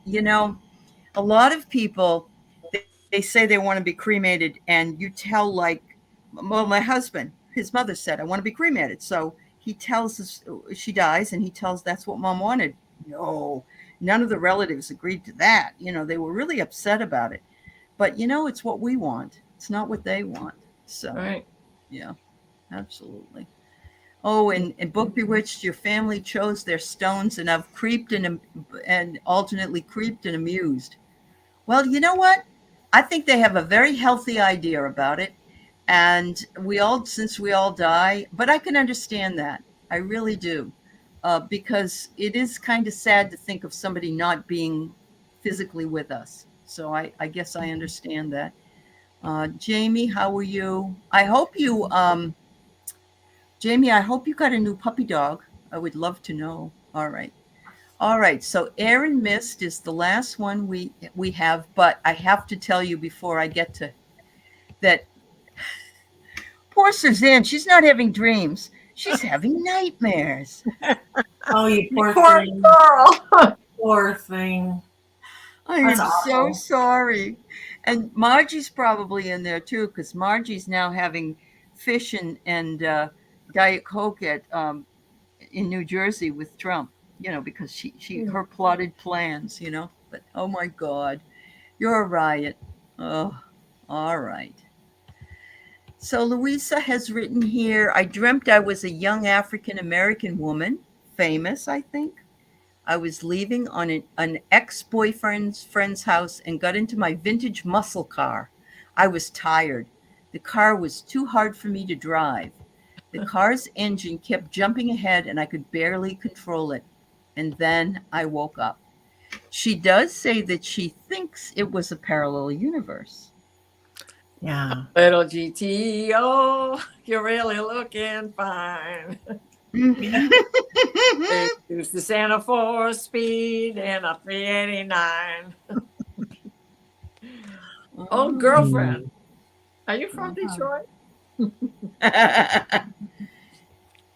a lot of people they say they want to be cremated, and you tell like, well, my husband, his mother said, I want to be cremated. So he tells us she dies, and he tells that's what mom wanted. No, none of the relatives agreed to that. They were really upset about it. But it's what we want. It's not what they want. So Right. yeah, absolutely. Oh, and Book Bewitched, your family chose their stones, and I've creeped and alternately creeped and amused. Well, you know what? I think they have a very healthy idea about it. And since we all die, but I can understand that. I really do. Because it is kind of sad to think of somebody not being physically with us. So I guess I understand that. Jamie, how are you? Jamie, I hope you got a new puppy dog. I would love to know. All right. All right, so Aaron Mist is the last one we have, but I have to tell you before I get to that. Poor Suzanne, she's not having dreams; she's having nightmares. Oh, you poor Poor thing. girl. Poor thing. I That's am so awful. sorry, and Margie's probably in there too because Margie's now having fish and Diet Coke at in New Jersey with Trump. Because she her plotted plans. But oh my God. You're a riot. Oh, all right. So Louisa has written here, I dreamt I was a young African American woman, famous, I think. I was leaving on an ex-boyfriend's friend's house and got into my vintage muscle car. I was tired. The car was too hard for me to drive. The car's engine kept jumping ahead and I could barely control it. And then I woke up. She does say that she thinks it was a parallel universe. Yeah. Little GTO, you're really looking fine. Yeah. They used the Santa 4 speed and a 389. Oh, girlfriend, Mm. are you from Detroit?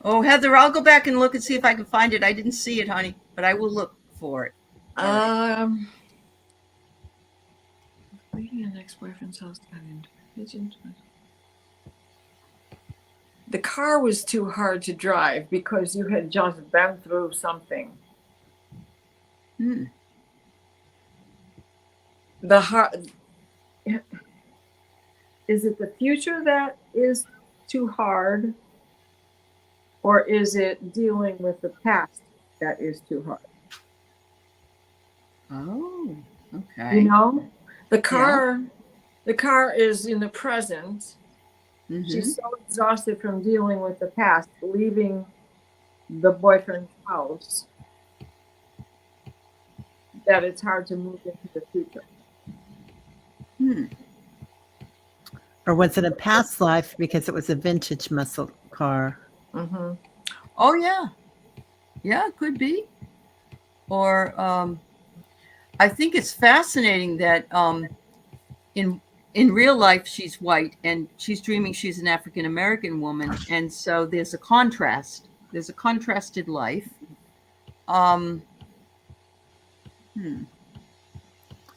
Oh, Heather, I'll go back and look and see if I can find it. I didn't see it, honey, but I will look for it. All right. Leaving an ex-boyfriend's house, got into a pigeon. The car was too hard to drive because you had just been through something. Hmm. The hard is it the future that is too hard, or is it dealing with the past that is too hard? Oh, You okay. know, the Yeah. car is in the present. Mm-hmm. She's so exhausted from dealing with the past, leaving the boyfriend's house, that it's hard to move into the future. Hmm. Or was it a past life because it was a vintage muscle car? Mm-hmm. Oh, yeah. Yeah, it could be. Or I think it's fascinating that in in real life she's white and she's dreaming she's an African American woman, and so there's a contrast. There's a contrasted life. Um, hmm.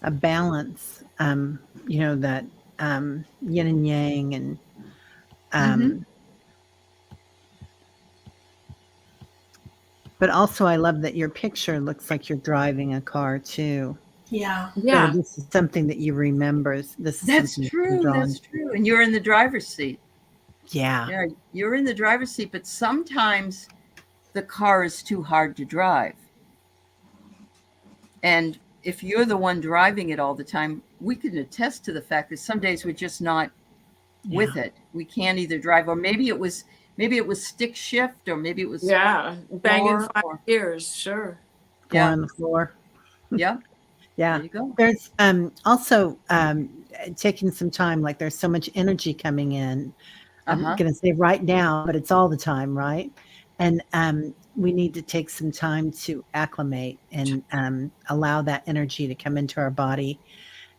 A balance, that yin and yang, and Mm-hmm. um, but also I love that your picture looks like you're driving a car too. Yeah. So Yeah, this is something that you remember. This is That's something you're true. drawn That's to. true. And you're in the driver's seat. Yeah. Yeah, you're in the driver's seat, but sometimes the car is too hard to drive. And if you're the one driving it all the time, we can attest to the fact that some days we're just not Yeah. with it. We can't either drive, or maybe it was stick shift, or maybe it was yeah, banging floor, 5 or years, sure. Four yeah, on the floor. yeah. Yeah. There you go. There's also taking some time, like there's so much energy coming in. I'm Uh-huh. going to say right now, but it's all the time, right? And we need to take some time to acclimate and allow that energy to come into our body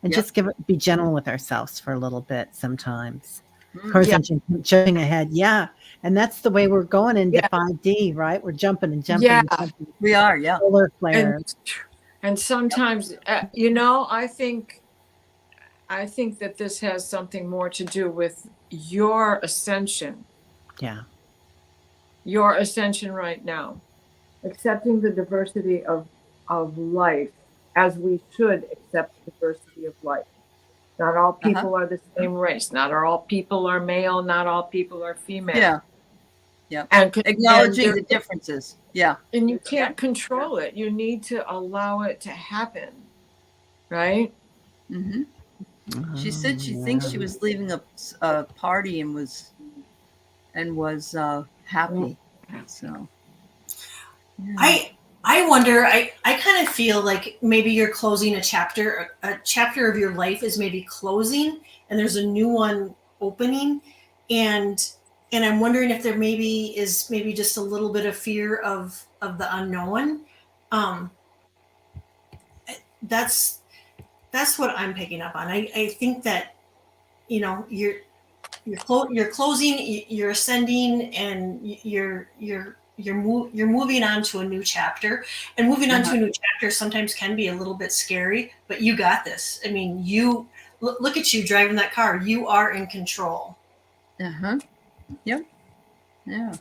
and Yep. just be gentle with ourselves for a little bit sometimes. Mm. Yeah. Person jumping ahead. Yeah. And that's the way we're going into Yeah. 5D, right? We're jumping and jumping Yeah. and jumping. We are, yeah. Solar flare. And sometimes, you know, I think that this has something more to do with your ascension. Yeah. Your ascension right now. Accepting the diversity of life as we should accept the diversity of life. Not all people are the same race. Not all people are male. Not all people are female. Yeah. Yeah. And Acknowledging the differences. Yeah. And you can't control it. You need to allow it to happen. Right? Mm-hmm. She said she thinks she was leaving a party and was happy. So yeah. I wonder, I kind of feel like maybe you're closing a chapter of your life is maybe closing and there's a new one opening. And I'm wondering if there maybe just a little bit of fear of the unknown. That's what I'm picking up on. I think that, you know, you're closing, you're ascending, and you're moving on to a new chapter. And moving on to a new chapter sometimes can be a little bit scary, but you got this. I mean, you look at you driving that car. You are in control. Yep. Yeah.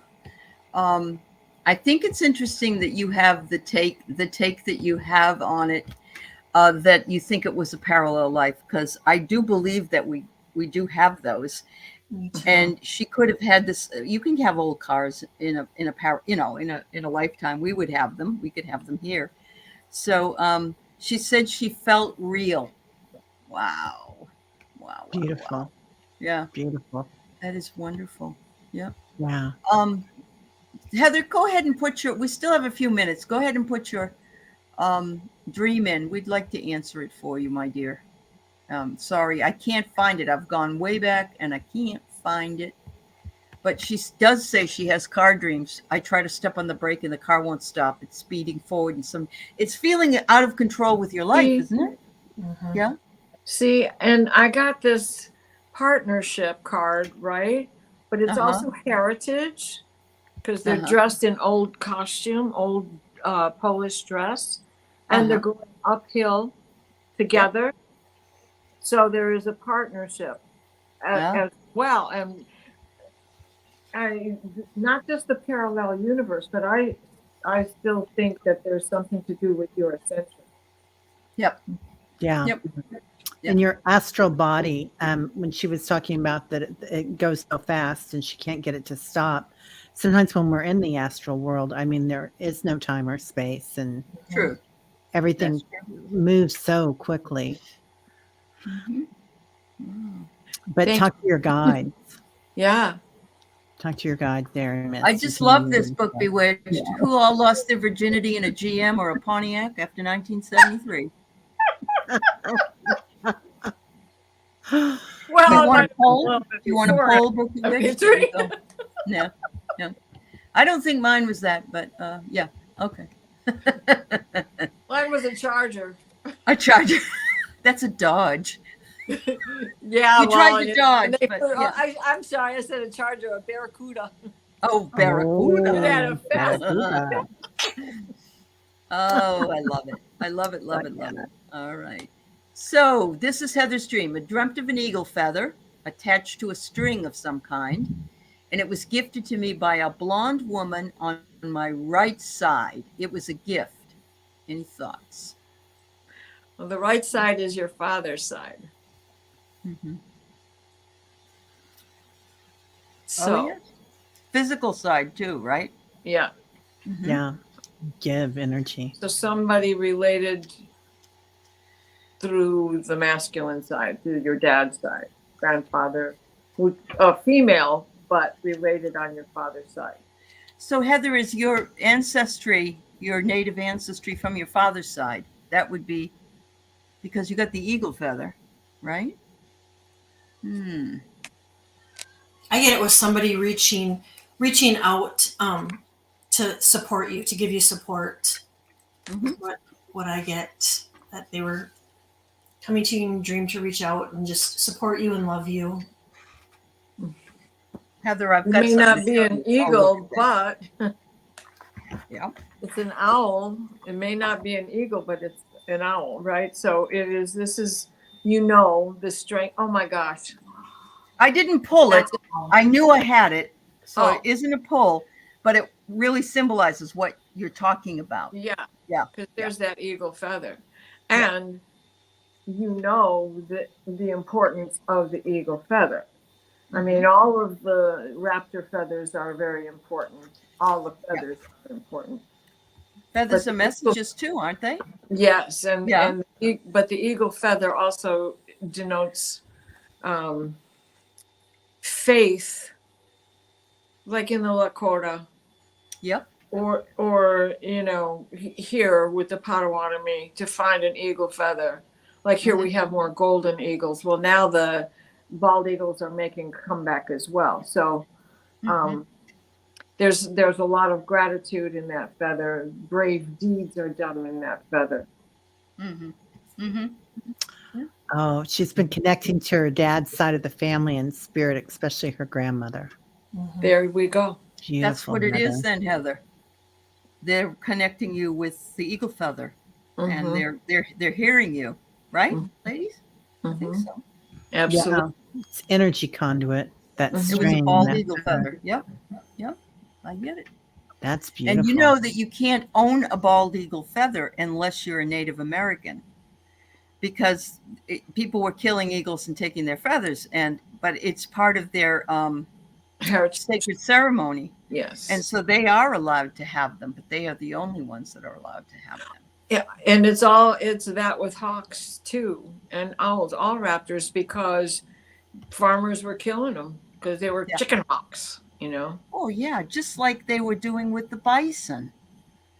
I think it's interesting that you have the take that you have on it, that you think it was a parallel life, because I do believe that we do have those. And she could have had this. You can have old cars in a lifetime. We would have them. We could have them here. So she said she felt real. Wow. Beautiful. Wow. Yeah. Beautiful. That is wonderful. Yeah. Wow. Heather, go ahead and we still have a few minutes. Go ahead and put your dream in. We'd like to answer it for you, my dear. Sorry, I can't find it. I've gone way back and I can't find it. But she does say she has car dreams. I try to step on the brake and the car won't stop. It's speeding forward and it's feeling out of control with your life, isn't it? Mm-hmm. Yeah. See, and I got this partnership card, right? But it's also heritage, because they're dressed in old costume, old Polish dress, and they're going uphill together. So there is a partnership as well. And not just the parallel universe, but I still think that there's something to do with your ascension. Yep. Yeah. Yep. In your astral body, when she was talking about that it goes so fast and she can't get it to stop. Sometimes when we're in the astral world, I mean, there is no time or space, and true. Everything moves so quickly. Mm-hmm. But talk to your guides. Yeah. Talk to your guide there. I just love this book, Bewitched. Yeah. Who all lost their virginity in a GM or a Pontiac after 1973? Well, you want a poll? You want a poll, book Bewitched? No. I don't think mine was that, but yeah. Okay. Mine was a Charger. A Charger. That's a Dodge. Yeah, you tried to dodge. But, yeah. I'm sorry, I said a Charger, a Barracuda. Oh, Barracuda. It had a fast. Oh, I love it. I love it. All right. So this is Heather's dream. I dreamt of an eagle feather attached to a string of some kind, and it was gifted to me by a blonde woman on my right side. It was a gift. Any thoughts? Well, the right side is your father's side. Mm-hmm. So, physical side too, right? Yeah. Mm-hmm. Yeah. Give energy. So somebody related through the masculine side, through your dad's side, grandfather, who female, but related on your father's side. So Heather, is your ancestry, your native ancestry from your father's side? That would be because you got the eagle feather, right? I get it with somebody reaching out to support you, to give you support. Mm-hmm. What I get, that they were coming to you in dream to reach out and just support you and love you. Heather, I've It got may something not to be tell an you. Oh, look eagle, at but that. Yeah. it's an owl. It may not be an eagle, but it's an owl, right? So it is. This is, the strength. Oh my gosh. I didn't pull it. I knew I had it. So Oh. it isn't a pull, but it really symbolizes what you're talking about. Yeah. Yeah. Because there's that eagle feather. Yeah. And the importance of the eagle feather. I mean, all of the raptor feathers are very important. All the feathers are important. Feathers But are messages too, aren't they? yes, Yeah. but the eagle feather also denotes faith, like in the Lakota. Yep. Or here with the Potawatomi, to find an eagle feather. Like here we have more golden eagles. Well, now the bald eagles are making a comeback as well. So there's a lot of gratitude in that feather. Brave deeds are done in that feather. Oh, she's been connecting to her dad's side of the family in spirit, especially her grandmother. There we go. Beautiful, that's what it is then, Heather. They're connecting you with the eagle feather, and they're hearing you, right, ladies? I think so. Absolutely. Yeah. It's energy conduit. That's It was a bald eagle feather. Yep. I get it. That's beautiful. And you know that you can't own a bald eagle feather unless you're a Native American, because people were killing eagles and taking their feathers, but it's part of their sacred ceremony. Yes. And so they are allowed to have them, but they are the only ones that are allowed to have them. Yeah, and it's that with hawks too, and owls, all raptors, because farmers were killing them because they were chicken hawks, Oh yeah, just like they were doing with the bison.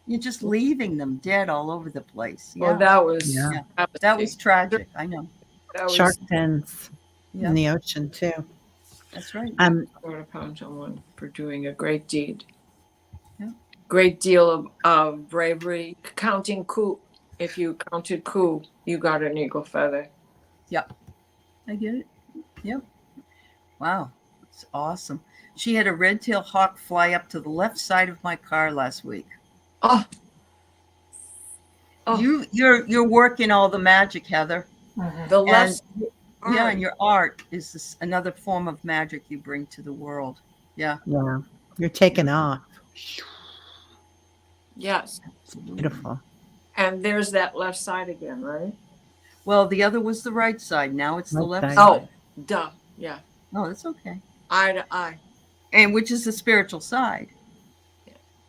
You're just leaving them dead all over the place. Yeah. Well, that was that was tragic. I know. Shark fins in the ocean too. That's right. Upon someone for doing a great deed. Yeah. Great deal of bravery. Counting coup. If you counted coup, you got an eagle feather. Yep. I get it. Yep. Wow. It's awesome. She had a red-tailed hawk fly up to the left side of my car last week. Oh. You're working all the magic, Heather. The left. Yeah, and your art is another form of magic you bring to the world. Yeah. Yeah. You're taking off. Yes. It's beautiful. And there's that left side again, right? Well, the other was the right side. Now it's the left side. Oh, duh. Yeah. No, that's okay. Eye to eye. And which is the spiritual side.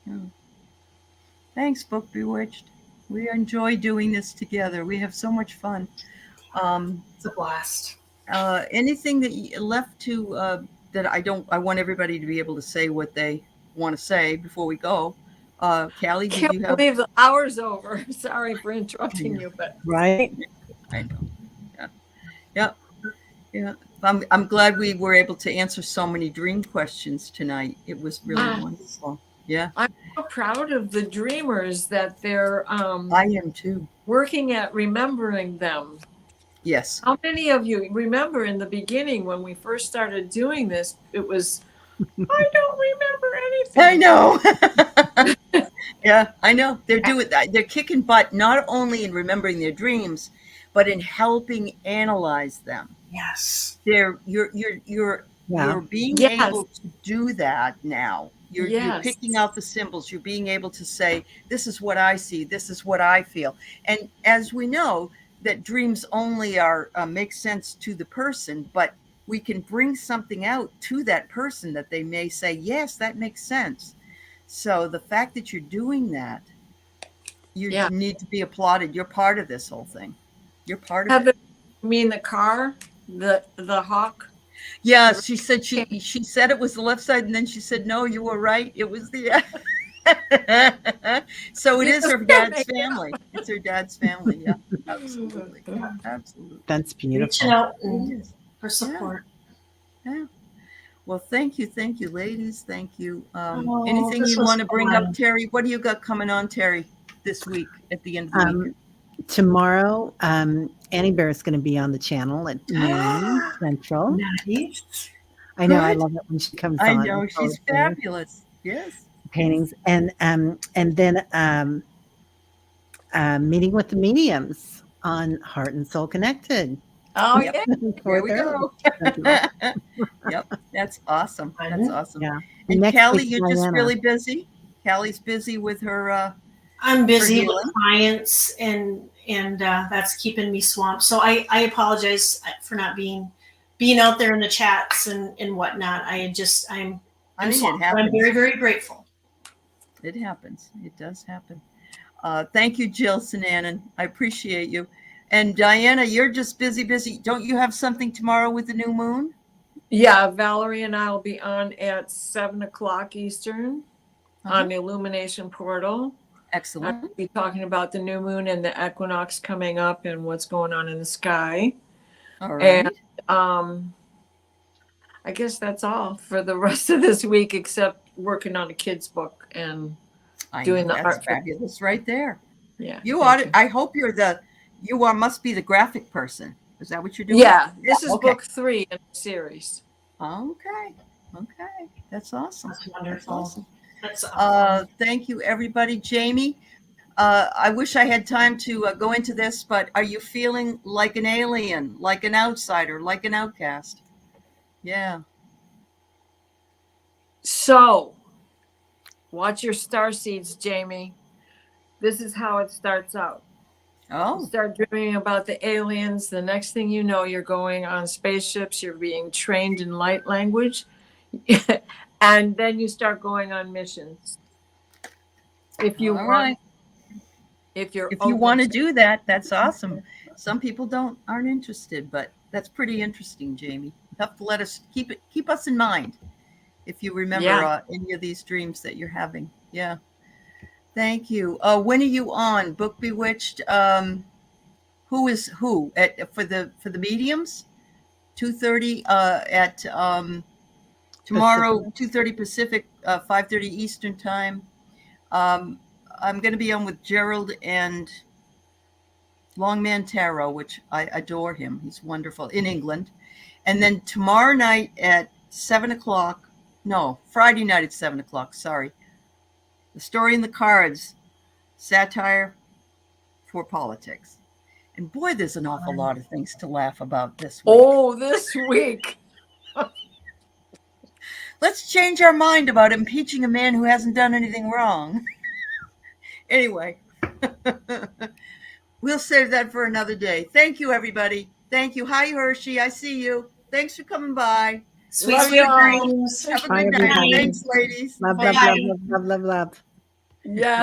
Yeah. Thanks, Book Bewitched. We enjoy doing this together. We have so much fun. It's a blast. Anything that you left to that I want everybody to be able to say what they want to say before we go. Callie, did you have? Believe the hour's over. Sorry for interrupting you, but right. I know. Yeah. I'm glad we were able to answer so many dream questions tonight. It was really wonderful. Yeah. I'm so proud of the dreamers that they're I am too. Working at remembering them. Yes. How many of you remember in the beginning when we first started doing this, it was, I don't remember anything. I know. Yeah, I know. They're doing that. They're kicking butt, not only in remembering their dreams, but in helping analyze them. Yes. You're being able to do that now. You're picking out the symbols. You're being able to say, this is what I see. This is what I feel. And as we know, that dreams only make sense to the person, but we can bring something out to that person that they may say, yes, that makes sense. So the fact that you're doing that, you need to be applauded. You're part of this whole thing. You're part of it. You mean the car, the hawk? Yeah, she said it was the left side, and then she said, no, you were right. It was the So it is her Because- dad's family. It's her dad's family. Yeah, absolutely. Absolutely. That's Reaching beautiful. out It is. for support. Yeah. Well, thank you, ladies. Thank you. Oh, Anything this you was want to bring fun. up, Terry? What do you got coming on, Terry, this week at the end of the week? Tomorrow, Annie Bear is going to be on the channel at noon Central. Nice. I know, I Good. love it when she comes I on. know and she's shows her fabulous. Yes. paintings, and then meeting with the mediums on Heart and Soul Connected. Oh Yep. yeah. Here we 4:30. go. Yep. That's awesome. That's Fun. awesome. Yeah. And Next Callie, week's you're just Diana. really busy. Callie's busy with her. I'm busy with healing. clients, and that's keeping me swamped. So I apologize for not being out there in the chats and whatnot. I'm I mean, it swamped, but happens. I'm very, very grateful. It happens. It does happen. Thank you, Jill Sinanan. I appreciate you. And Diana, you're just busy. Don't you have something tomorrow with the new moon? Yeah, Valerie and I will be on at 7:00 Eastern on the Illumination Portal. Excellent. I'll be talking about the new moon and the equinox coming up and what's going on in the sky. All right. And I guess that's all for the rest of this week, except working on a kid's book and doing the that's art. fabulous right there. Yeah. You ought to, I hope must be the graphic person. Is that what you're doing? Yeah, this is okay. book 3 in the series. Okay. That's awesome. That's wonderful. awesome. That's awesome. Thank you, everybody. Jamie, I wish I had time to go into this, but are you feeling like an alien, like an outsider, like an outcast? Yeah. So, watch your star seeds, Jamie. This is how it starts out. You Oh, start dreaming about the aliens. The next thing you know, you're going on spaceships. You're being trained in light language. And then you start going on missions. If you all want, right. if you If you want to do that, that's awesome. Some people aren't interested, but that's pretty interesting, Jamie. You have to let us keep us in mind if you remember any of these dreams that you're having. Yeah. Thank you. When are you on? Book Bewitched. Who is who for the mediums? 2:30 at tomorrow, 2:30 Pacific, 5:30 Eastern time. I'm going to be on with Gerald and Longman Tarot, which I adore him. He's wonderful in England. And then tomorrow night at 7:00. No, Friday night at 7:00. Sorry. The Story in the Cards, satire for politics. And boy, there's an awful lot of things to laugh about this week. Oh, this week. Let's change our mind about impeaching a man who hasn't done anything wrong. Anyway, we'll save that for another day. Thank you, everybody. Thank you. Hi, Hershey. I see you. Thanks for coming by. Sweet y'all. dreams. Have a Bye, good night. everybody. Thanks, ladies. Love, Bye. love, love, love, love, love. Yeah.